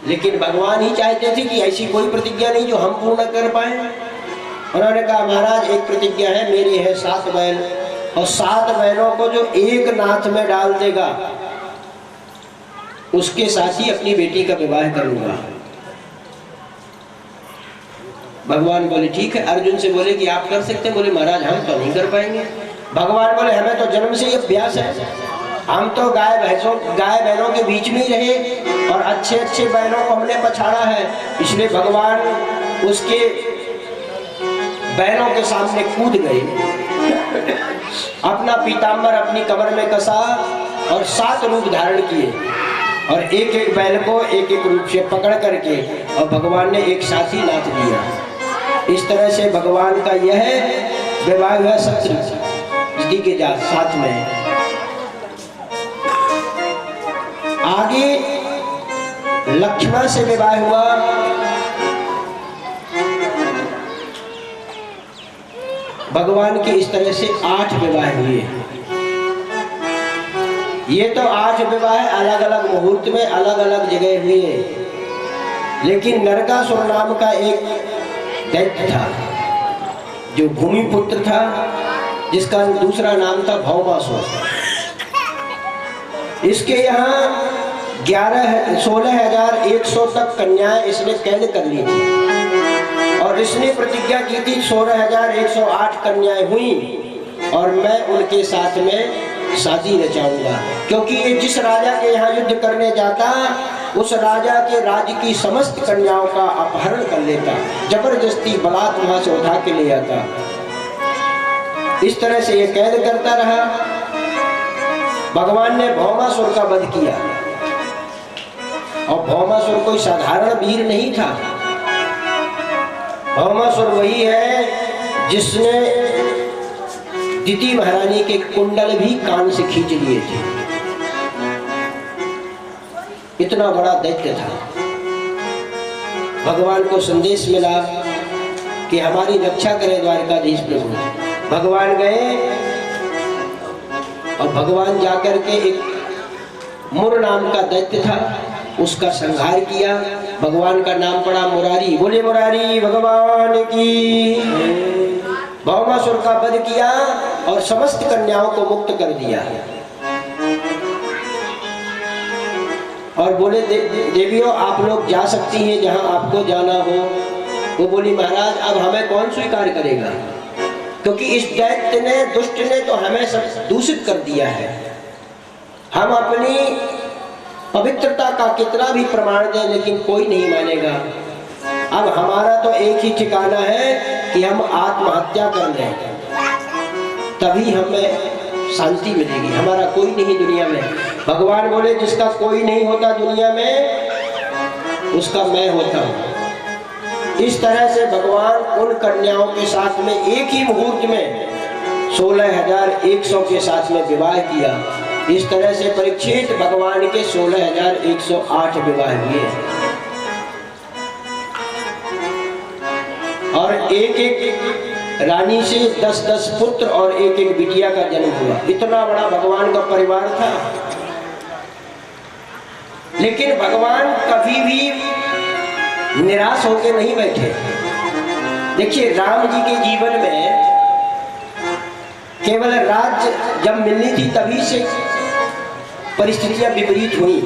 लेकिन भगवान ही चाहते थे कि ऐसी कोई प्रतिज्ञा नहीं जो हम पूर्ण कर पाए। उन्होंने कहा महाराज एक प्रतिज्ञा है, मेरी है 7 बैल और 7 बैलों को जो एक नाथ में डाल देगा उसके साथ ही अपनी बेटी का विवाह करूंगा। भगवान बोले ठीक है। अर्जुन से बोले कि आप कर सकते हैं? बोले महाराज हम तो नहीं कर पाएंगे। भगवान बोले हमें तो जन्म से ही अभ्यास है, हम तो गाय बैलों के बीच में ही रहे और अच्छे अच्छे बैलों को हमने पछाड़ा है, इसलिए भगवान उसके बैलों के सामने कूद गए, अपना पीताम्बर अपनी कमर में कसा और 7 रूप धारण किए और एक एक बैल को एक एक रूप से पकड़ करके और भगवान ने एक साथ ही नाथ दिया। इस तरह से भगवान का यह विवाह हुआ शत्रुघ्न के साथ में। आगे लक्ष्मण से विवाह हुआ। भगवान के इस तरह से 8 विवाह हुए। ये तो 8 विवाह अलग अलग मुहूर्त में अलग अलग जगह हुए, लेकिन नरकासुर नाम का एक दैत्य था जो भूमिपुत्र था, जिसका दूसरा नाम था भौमासुर। इसके यहाँ 16,100 तक कन्याएं इसने कैद कर ली थी और इसने प्रतिज्ञा की थी 16,108 कन्याएं हुई और मैं उनके साथ में शादी रचाऊंगा, क्योंकि ये जिस राजा के यहाँ युद्ध करने जाता उस राजा के राज्य की समस्त कन्याओं का अपहरण कर लेता, जबरदस्ती बलात् वहां से उठा के ले आता। इस तरह से ये कैद करता रहा। भगवान ने भौमासुर का वध किया और भौमासुर कोई साधारण वीर नहीं था। भौमासुर वही है जिसने दिति महारानी के कुंडल भी कान से खींच लिए थे, इतना बड़ा दैत्य था। भगवान को संदेश मिला कि हमारी रक्षा करे द्वारकाधीश प्रभु। भगवान गए और भगवान जाकर के एक मुर नाम का दैत्य था उसका संहार किया। भगवान का नाम पड़ा मुरारी। बोले मुरारी भगवान की। भौमासुर का वध किया और समस्त कन्याओं को मुक्त कर दिया और बोले देवियों आप लोग जा सकती हैं जहां आपको जाना हो। वो बोली महाराज अब हमें कौन स्वीकार करेगा, क्योंकि इस दैत्य ने दुष्ट ने तो हमें सब दूषित कर दिया है। हम अपनी पवित्रता का कितना भी प्रमाण दें लेकिन कोई नहीं मानेगा। अब हमारा तो एक ही ठिकाना है कि हम आत्महत्या कर लें, तभी हमें शांति मिलेगी। हमारा कोई नहीं दुनिया में। भगवान बोले जिसका कोई नहीं होता दुनिया में उसका मैं होता हूँ। इस तरह से भगवान उन कन्याओं के साथ में एक ही मुहूर्त में 16,100 के साथ में विवाह किया। इस तरह से परीक्षित भगवान के 16,108 विवाह हुए और एक एक रानी से 10-10 पुत्र और एक एक बिटिया का जन्म हुआ। इतना बड़ा भगवान का परिवार था। लेकिन भगवान कभी भी निराश होकर नहीं बैठे। देखिए राम जी के जीवन में केवल राज्य जब मिलनी थी तभी से परिस्थितियां विपरीत हुई,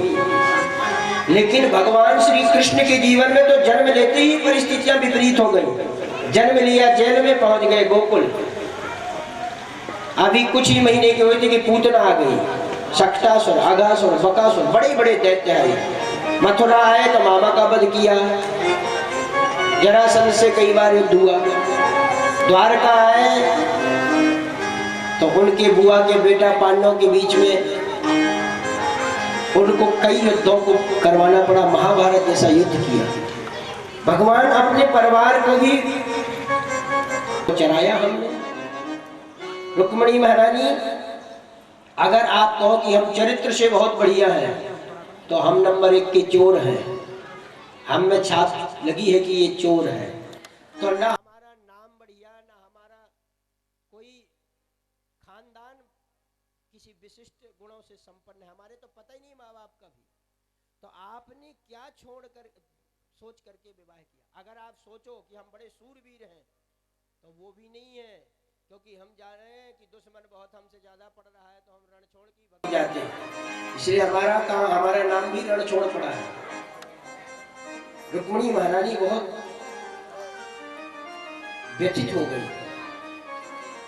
लेकिन भगवान श्री कृष्ण के जीवन में तो जन्म लेते ही परिस्थितियां विपरीत हो गई। जन्म लिया जेल में पहुंच गए गोकुल। अभी कुछ ही महीने के हुए थे कि पूतना आ गई। शक्टासुर, अघासुर, बकासुर बड़े बड़े दैत्य आए। मथुरा आए तो मामा का वध किया, जरासंध से कई बार युद्ध हुआ। द्वारका आए तो उनके बुआ के बेटा पांडवों के बीच में उनको कई युद्धों को करवाना पड़ा। महाभारत जैसा युद्ध किया। भगवान अपने परिवार को भी चराया हमने। रुक्मणी महारानी अगर आप कहो कि हम चरित्र से बहुत बढ़िया हैं तो हम नंबर 1 के चोर हैं। हम में छाप लगी है कि ये चोर है, तो ना हमारा नाम बढ़िया ना हमारा कोई खानदान किसी विशिष्ट गुणों से संपन्न है। हमारे तो पता ही नहीं माँ बाप का भी। तो आपने क्या छोड़कर सोच करके विवाह किया? अगर आप सोचो कि हम बड़े सूरवीर हैं तो वो भी नहीं है, क्योंकि हम जा रहे हैं कि दुश्मन बहुत हमसे ज्यादा पड़ रहा है तो हम रण छोड़ के भाग जाते हैं। इसलिए हमारा नाम भी रणछोड़ पड़ा है। रुक्मिणी महारानी बहुत व्यथित हो गई।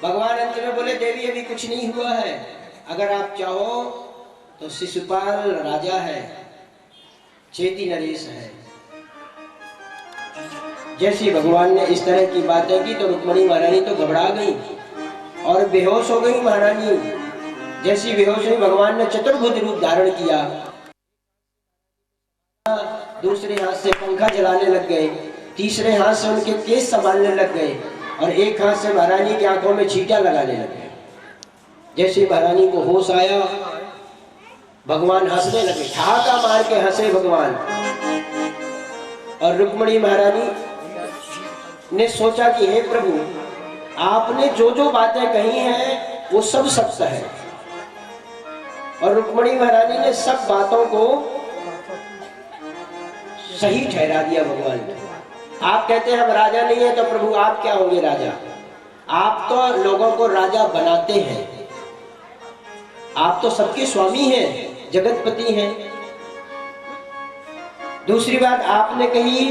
भगवान अंत में बोले देवी अभी कुछ नहीं हुआ है, अगर आप चाहो तो शिशुपाल राजा है, चेदी नरेश है। जैसी भगवान ने इस तरह की बातें की तो रुक्मिणी महारानी तो घबरा गई और बेहोश हो गई महारानी। जैसी बेहोश हुई भगवान ने चतुर्भुज रूप धारण किया, दूसरे हाथ से पंखा जलाने लग गए, तीसरे हाथ से उनके केस संभालने लग गए और एक हाथ से महारानी की आंखों में छींटा लगाने लग गए। जैसे महारानी को होश आया भगवान हंसने लगे, ठहाका मार के हंसे भगवान। और रुक्मिणी महारानी ने सोचा कि हे प्रभु, आपने जो जो बातें कही हैं वो सब सत्य है। और रुक्मिणी महारानी ने सब बातों को सही ठहरा दिया भगवान ने। आप कहते हैं हम राजा नहीं है, तो प्रभु आप क्या होंगे राजा? आप तो लोगों को राजा बनाते हैं, आप तो सबके स्वामी हैं, जगतपति हैं। दूसरी बात आपने कही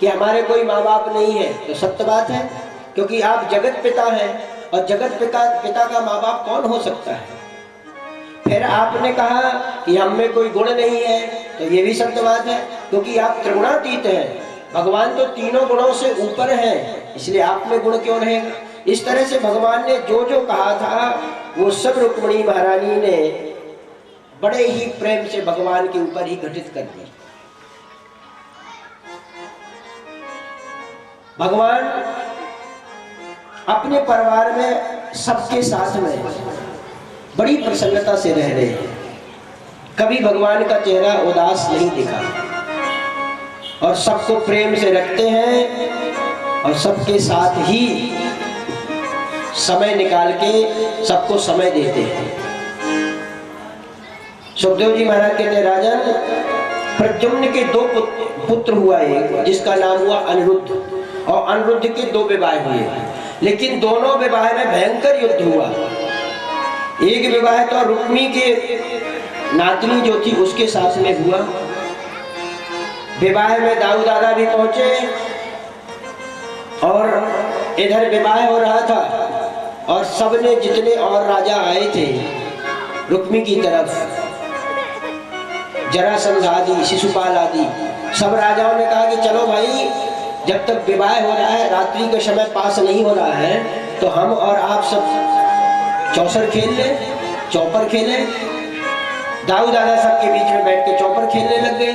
कि हमारे कोई माँ बाप नहीं है, तो सत्य बात है, क्योंकि आप जगत पिता हैं और जगत पिता का माँ बाप कौन हो सकता है। फिर आपने कहा कि हम में कोई गुण नहीं है, तो ये भी सत्य बात है, क्योंकि आप त्रिगुणातीत हैं। भगवान तो तीनों गुणों से ऊपर हैं, इसलिए आप में गुण क्यों रहेगा। इस तरह से भगवान ने जो जो कहा था वो सब रुक्मिणी महारानी ने बड़े ही प्रेम से भगवान के ऊपर ही घटित कर दिया। भगवान अपने परिवार में सबके साथ में बड़ी प्रसन्नता से रह रहे हैं। कभी भगवान का चेहरा उदास नहीं दिखा और सबको प्रेम से रखते हैं और सबके साथ ही समय निकाल के सबको समय देते हैं। सुखदेव जी महाराज कहते हैं, राजन, प्रद्युम्न के दो पुत्र हुआ, एक जिसका नाम हुआ अनिरुद्ध, और अनिरुद्ध के दो विवाह हुए, लेकिन दोनों विवाह में भयंकर युद्ध हुआ। एक विवाह तो रुक्मी के नातनी जो थी उसके साथ में हुआ। विवाह में दाऊ दादा भी पहुंचे और इधर विवाह हो रहा था और सबने जितने और राजा आए थे रुक्मी की तरफ, जरासंध आदि, शिशुपाल आदि, सब राजाओं ने कहा कि चलो भाई, जब तक विवाह हो रहा है, रात्रि का समय पास नहीं हो रहा है, तो हम और आप सब चौसर खेल ले, चौपर खेले। दाऊ दादा सबके बीच में बैठ के चौपर खेलने लग गए।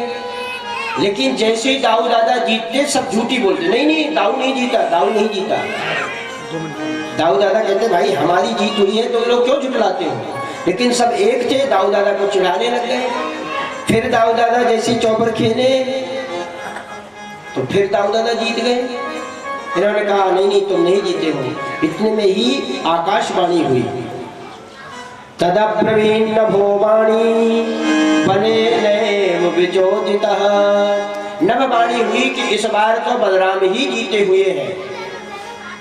लेकिन जैसे ही दाऊ दादा जीतते सब झूठी बोलते, नहीं नहीं दाऊ नहीं जीता, दाऊ नहीं जीता। दाऊ दादा कहते भाई हमारी जीत हुई है, तुम लोग क्यों झुठलाते हो। लेकिन सब एक थे, दाऊ दादा को चिढ़ाने लग गए। फिर दाऊ दादा जैसे चौपर खेले तो फिर दाऊ दादा जीत गए। इन्होंने कहा नहीं नहीं तुम नहीं जीते हो। इतने में ही आकाशवाणी हुई, तदा प्रवीण भोवाणी बने नए विचोदितः। नववाणी हुई कि इस बार तो बलराम ही जीते हुए हैं।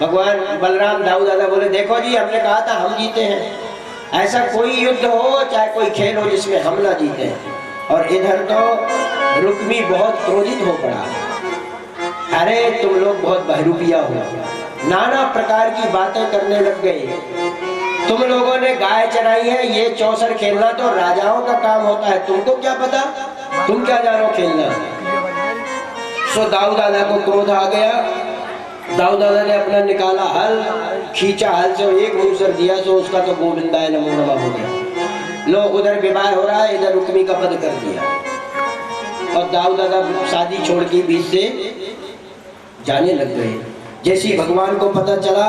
भगवान बलराम दाऊ दादा बोले, देखो जी हमने कहा था हम जीते हैं। ऐसा कोई युद्ध हो चाहे कोई खेल हो जिसमें हम ना जीते हैं। और इधर तो रुक्मी बहुत क्रोधित हो पड़ा, अरे तुम लोग बहुत बहरूपिया हो, नाना प्रकार की बातें करने लग गए। तुम लोगों ने गाय चराई है, ये चौसर खेलना तो राजाओं का काम होता है, तुमको क्या पता, तुम क्या जानो खेलना। सो दाऊ दादा को क्रोध आ गया। दाऊ दादा ने अपना निकाला हल, खींचा हल से एक मूसर दिया, तो उसका तो गोविंदाय नमो नमः हो गया। लो उधर विवाह हो रहा है, इधर रुक्मी का वध कर दिया और दाऊ दादा शादी छोड़ के बीच से जाने लग गए। जैसे भगवान को पता चला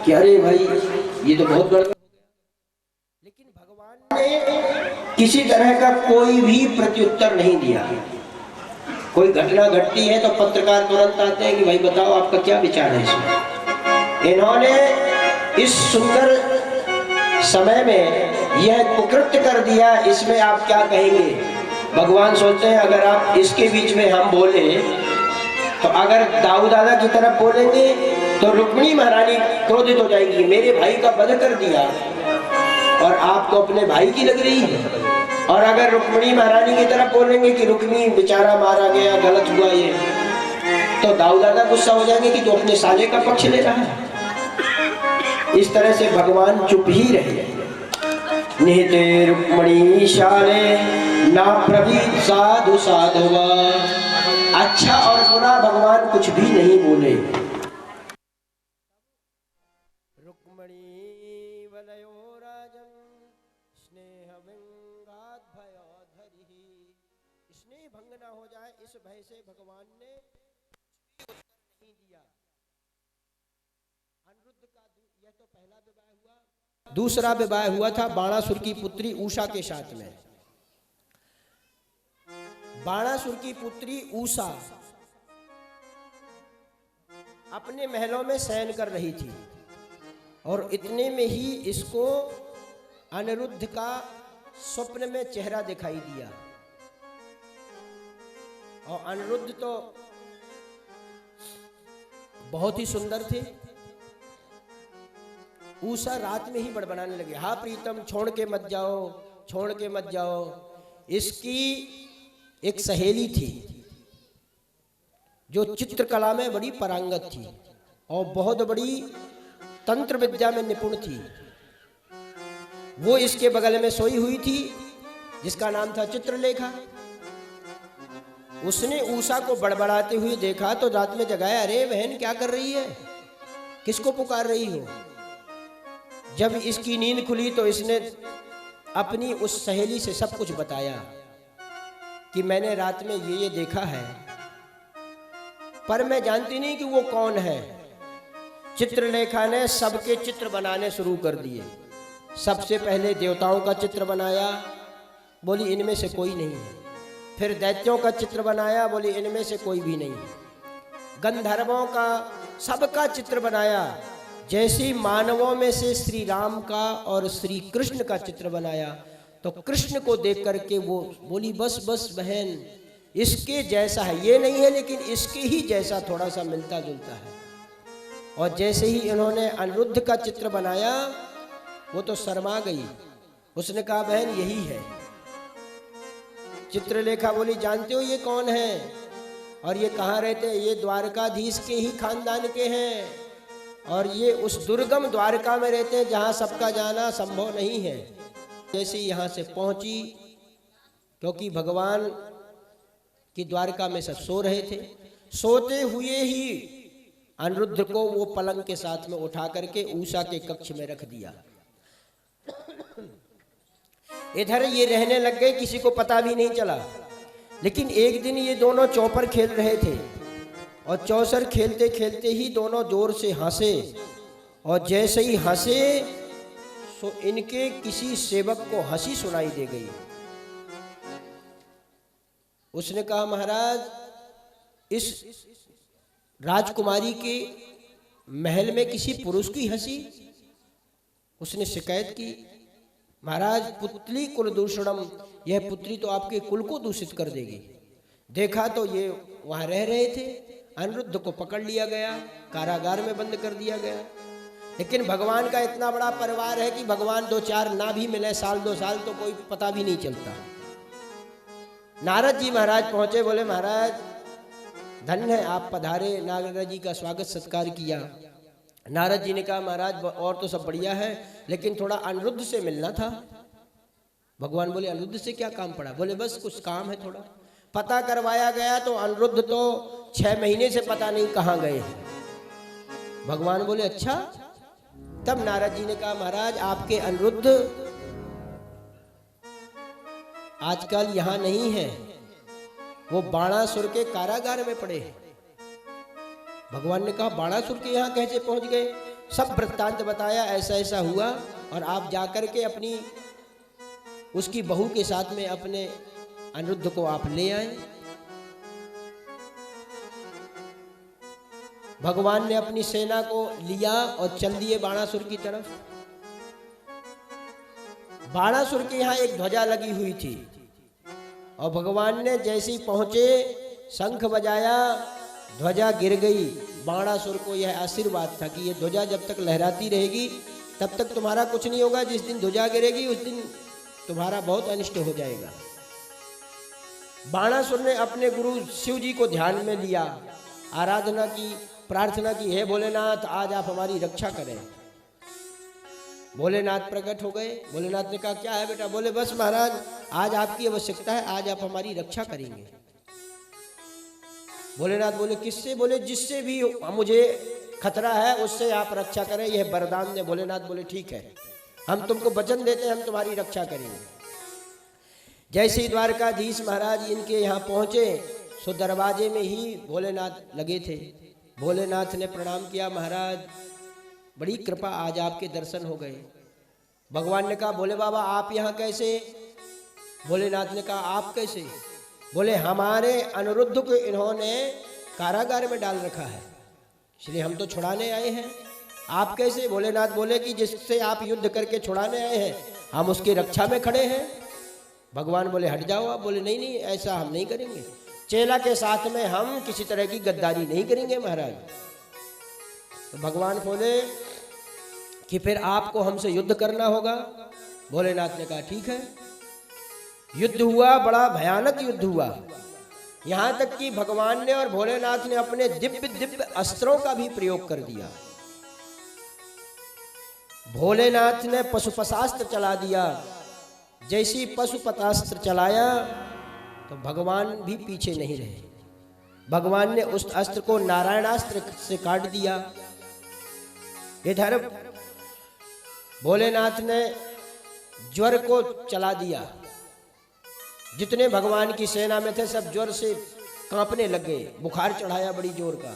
कि अरे भाई ये तो बहुत गड़बड़, लेकिन भगवान ने किसी तरह का कोई भी प्रत्युत्तर नहीं दिया। कोई घटना घटती है तो पत्रकार तुरंत आते हैं कि भाई बताओ आपका क्या विचार है इसमें। इन्होंने इस सुंदर समय में यह कुकृत्य कर दिया, इसमें आप क्या कहेंगे। भगवान सोचते हैं अगर आप इसके बीच में हम बोले तो अगर दाऊ दादा की तरफ बोलेंगे तो रुक्मिणी महारानी क्रोधित हो जाएगी, मेरे भाई का वध कर दिया और आपको अपने भाई की लग रही है। और अगर रुक्मिणी महारानी की तरफ बोलेंगे कि रुक्मी बेचारा मारा गया, गलत हुआ ये, तो दाऊ दादा गुस्सा हो जाएंगे कि तू अपने साले का पक्ष ले रहा है। इस तरह से भगवान चुप ही रहे। निहते रुक्मिणी शाले ना प्रवीत साधु साधवा। अच्छा और बुरा भगवान कुछ भी नहीं बोले। रुक्मिणी वलयो राजन स्नेह विंगात भयोधरी। स्नेह भंग ना हो जाए इस भय से भगवान ने नहीं दिया। अनिरुद्ध का यह तो पहला विवाह हुआ। दूसरा विवाह हुआ था बाणासुर की पुत्री उषा के साथ में। बाणासुर की पुत्री उषा अपने महलों में शयन कर रही थी और इतने में ही इसको अनिरुद्ध का स्वप्न में चेहरा दिखाई दिया। और अनिरुद्ध तो बहुत ही सुंदर थे। उषा रात में ही बड़बड़ाने लगे, हाँ प्रीतम छोड़ के मत जाओ, छोड़ के मत जाओ। इसकी एक सहेली थी जो चित्रकला में बड़ी पारंगत थी और बहुत बड़ी तंत्र विद्या में निपुण थी। वो इसके बगल में सोई हुई थी जिसका नाम था चित्रलेखा। उसने उषा को बड़बड़ाते हुए देखा तो रात में जगाया, अरे बहन क्या कर रही है, किसको पुकार रही हो। जब इसकी नींद खुली तो इसने अपनी उस सहेली से सब कुछ बताया कि मैंने रात में ये देखा है, पर मैं जानती नहीं कि वो कौन है। चित्रलेखा ने सबके चित्र बनाने शुरू कर दिए। सबसे पहले देवताओं का चित्र बनाया, बोली इनमें से कोई नहीं है। फिर दैत्यों का चित्र बनाया, बोली इनमें से कोई भी नहीं है। गंधर्वों का, सबका चित्र बनाया। जैसे मानवों में से श्री राम का और श्री कृष्ण का चित्र बनाया तो कृष्ण को देख करके वो बोली बस बस बहन इसके जैसा है, ये नहीं है लेकिन इसके ही जैसा थोड़ा सा मिलता जुलता है। और जैसे ही इन्होंने अनिरुद्ध का चित्र बनाया वो तो शर्मा गई। उसने कहा बहन यही है। चित्रलेखा बोली जानते हो ये कौन है और ये कहाँ रहते हैं? ये द्वारकाधीश के ही खानदान के हैं और ये उस दुर्गम द्वारका में रहते हैं जहाँ सबका जाना संभव नहीं है। जैसे यहाँ से पहुंची, क्योंकि भगवान की द्वारका में सब सो रहे थे, सोते हुए ही अनिरुद्ध को वो पलंग के साथ में उठा करके उषा के कक्ष में रख दिया। इधर ये रहने लग गए, किसी को पता भी नहीं चला। लेकिन एक दिन ये दोनों चौपर खेल रहे थे और चौसर खेलते खेलते ही दोनों जोर से हंसे और जैसे ही हंसे सो इनके किसी सेवक को हंसी सुनाई दे गई। उसने कहा महाराज इस राजकुमारी के महल में किसी पुरुष की हंसी। उसने शिकायत की, महाराज पुत्री कुल दूषणम, यह पुत्री तो आपके कुल को दूषित कर देगी। देखा तो ये वहां रह रहे थे, अनिरुद्ध को पकड़ लिया गया, कारागार में बंद कर दिया गया। लेकिन भगवान का इतना बड़ा परिवार है कि भगवान दो चार ना भी मिले साल दो साल तो कोई पता भी नहीं चलता। नारद जी महाराज पहुंचे, बोले महाराज धन्य है आप पधारे। नारद जी का स्वागत सत्कार किया। नारद जी ने कहा महाराज और तो सब बढ़िया है लेकिन थोड़ा अनिरुद्ध से मिलना था। भगवान बोले अनिरुद्ध से क्या काम पड़ा? बोले बस कुछ काम है थोड़ा। पता करवाया गया तो अनिरुद्ध तो 6 महीने से पता नहीं कहाँ गए हैं। भगवान बोले अच्छा। तब नारद जी ने कहा महाराज आपके अनिरुद्ध आजकल यहाँ नहीं है, वो बाणासुर के कारागार में पड़े हैं। भगवान ने कहा बाणासुर के यहाँ कैसे पहुंच गए? सब वृत्तांत बताया, ऐसा ऐसा हुआ और आप जाकर के अपनी उसकी बहू के साथ में अपने अनिरुद्ध को आप ले आए। भगवान ने अपनी सेना को लिया और चल दिए बाणासुर की तरफ। बाणासुर के यहाँ एक ध्वजा लगी हुई थी और भगवान ने जैसे ही पहुंचे शंख बजाया, ध्वजा गिर गई। बाणासुर को यह आशीर्वाद था कि ये ध्वजा जब तक लहराती रहेगी तब तक तुम्हारा कुछ नहीं होगा, जिस दिन ध्वजा गिरेगी उस दिन तुम्हारा बहुत अनिष्ट हो जाएगा। बाणासुर ने अपने गुरु शिव जी को ध्यान में लिया, आराधना की, प्रार्थना की, हे भोलेनाथ आज आप हमारी रक्षा करें। भोलेनाथ प्रकट हो गए। भोलेनाथ ने कहा क्या है बेटा? बोले बस महाराज आज आपकी आवश्यकता है, आज आप हमारी रक्षा करेंगे। भोलेनाथ बोले किससे? बोले जिससे भी मुझे खतरा है उससे आप रक्षा करें, यह वरदान ने। भोलेनाथ बोले ठीक है, हम तुमको वचन देते हैं, हम तुम्हारी रक्षा करेंगे। जैसे ही द्वारकाधीश महाराज इनके यहाँ पहुंचे सो दरवाजे में ही भोलेनाथ लगे थे। भोलेनाथ ने प्रणाम किया, महाराज बड़ी कृपा, आज आपके दर्शन हो गए। भगवान ने कहा भोले बाबा आप यहाँ कैसे? भोलेनाथ ने कहा आप कैसे? बोले हमारे अनिरुद्ध को इन्होंने कारागार में डाल रखा है, इसलिए हम तो छुड़ाने आए हैं। आप कैसे? भोलेनाथ बोले कि जिससे आप युद्ध करके छुड़ाने आए हैं हम उसकी रक्षा में खड़े हैं। भगवान बोले हट जाओ आप। बोले नहीं नहीं ऐसा हम नहीं करेंगे, चेला के साथ में हम किसी तरह की गद्दारी नहीं करेंगे महाराज। तो भगवान बोले कि फिर आपको हमसे युद्ध करना होगा। भोलेनाथ ने कहा ठीक है। युद्ध हुआ, बड़ा भयानक युद्ध हुआ, यहां तक कि भगवान ने और भोलेनाथ ने अपने दिव्य दिव्य अस्त्रों का भी प्रयोग कर दिया। भोलेनाथ ने पशुपतास्त्र चला दिया। जैसी पशुपतास्त्र चलाया तो भगवान भी पीछे नहीं रहे। भगवान ने उस अस्त्र को नारायणास्त्र से काट दिया। इधर भोलेनाथ ने ज्वर को चला दिया। जितने भगवान की सेना में थे सब ज्वर से कांपने लग गए, बुखार चढ़ाया बड़ी जोर का।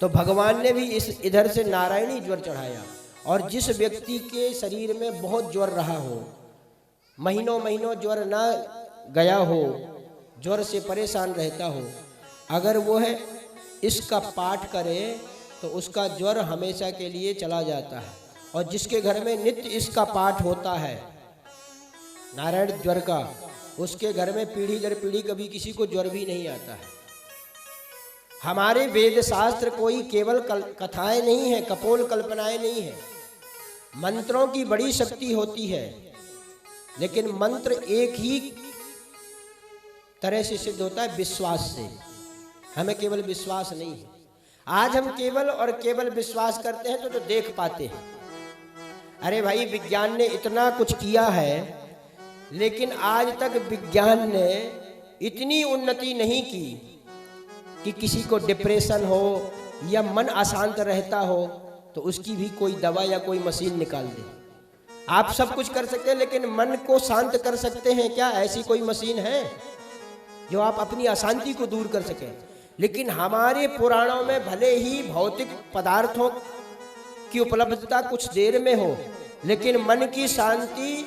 तो भगवान ने भी इस इधर से नारायणी ज्वर चढ़ाया। और जिस व्यक्ति के शरीर में बहुत ज्वर रहा हो, महीनों महीनों ज्वर ना गया हो, ज्वर से परेशान रहता हो, अगर वो है इसका पाठ करे तो उसका ज्वर हमेशा के लिए चला जाता है। और जिसके घर में नित्य इसका पाठ होता है नारायण ज्वर का, उसके घर में पीढ़ी दर पीढ़ी कभी किसी को ज्वर भी नहीं आता है। हमारे वेद शास्त्र कोई केवल कथाएं नहीं है, कपोल कल्पनाएं नहीं है। मंत्रों की बड़ी शक्ति होती है, लेकिन मंत्र एक ही तरह से सिद्ध होता है, विश्वास से। हमें केवल विश्वास नहीं है। आज हम केवल और केवल विश्वास करते हैं तो देख पाते हैं। अरे भाई विज्ञान ने इतना कुछ किया है, लेकिन आज तक विज्ञान ने इतनी उन्नति नहीं की कि किसी को डिप्रेशन हो या मन अशांत रहता हो तो उसकी भी कोई दवा या कोई मशीन निकाल दे। आप सब कुछ कर सकते हैं, लेकिन मन को शांत कर सकते हैं क्या? ऐसी कोई मशीन है जो आप अपनी अशांति को दूर कर सकें? लेकिन हमारे पुराणों में भले ही भौतिक पदार्थों की उपलब्धता कुछ देर में हो, लेकिन मन की शांति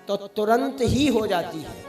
तो तुरंत ही हो जाती है।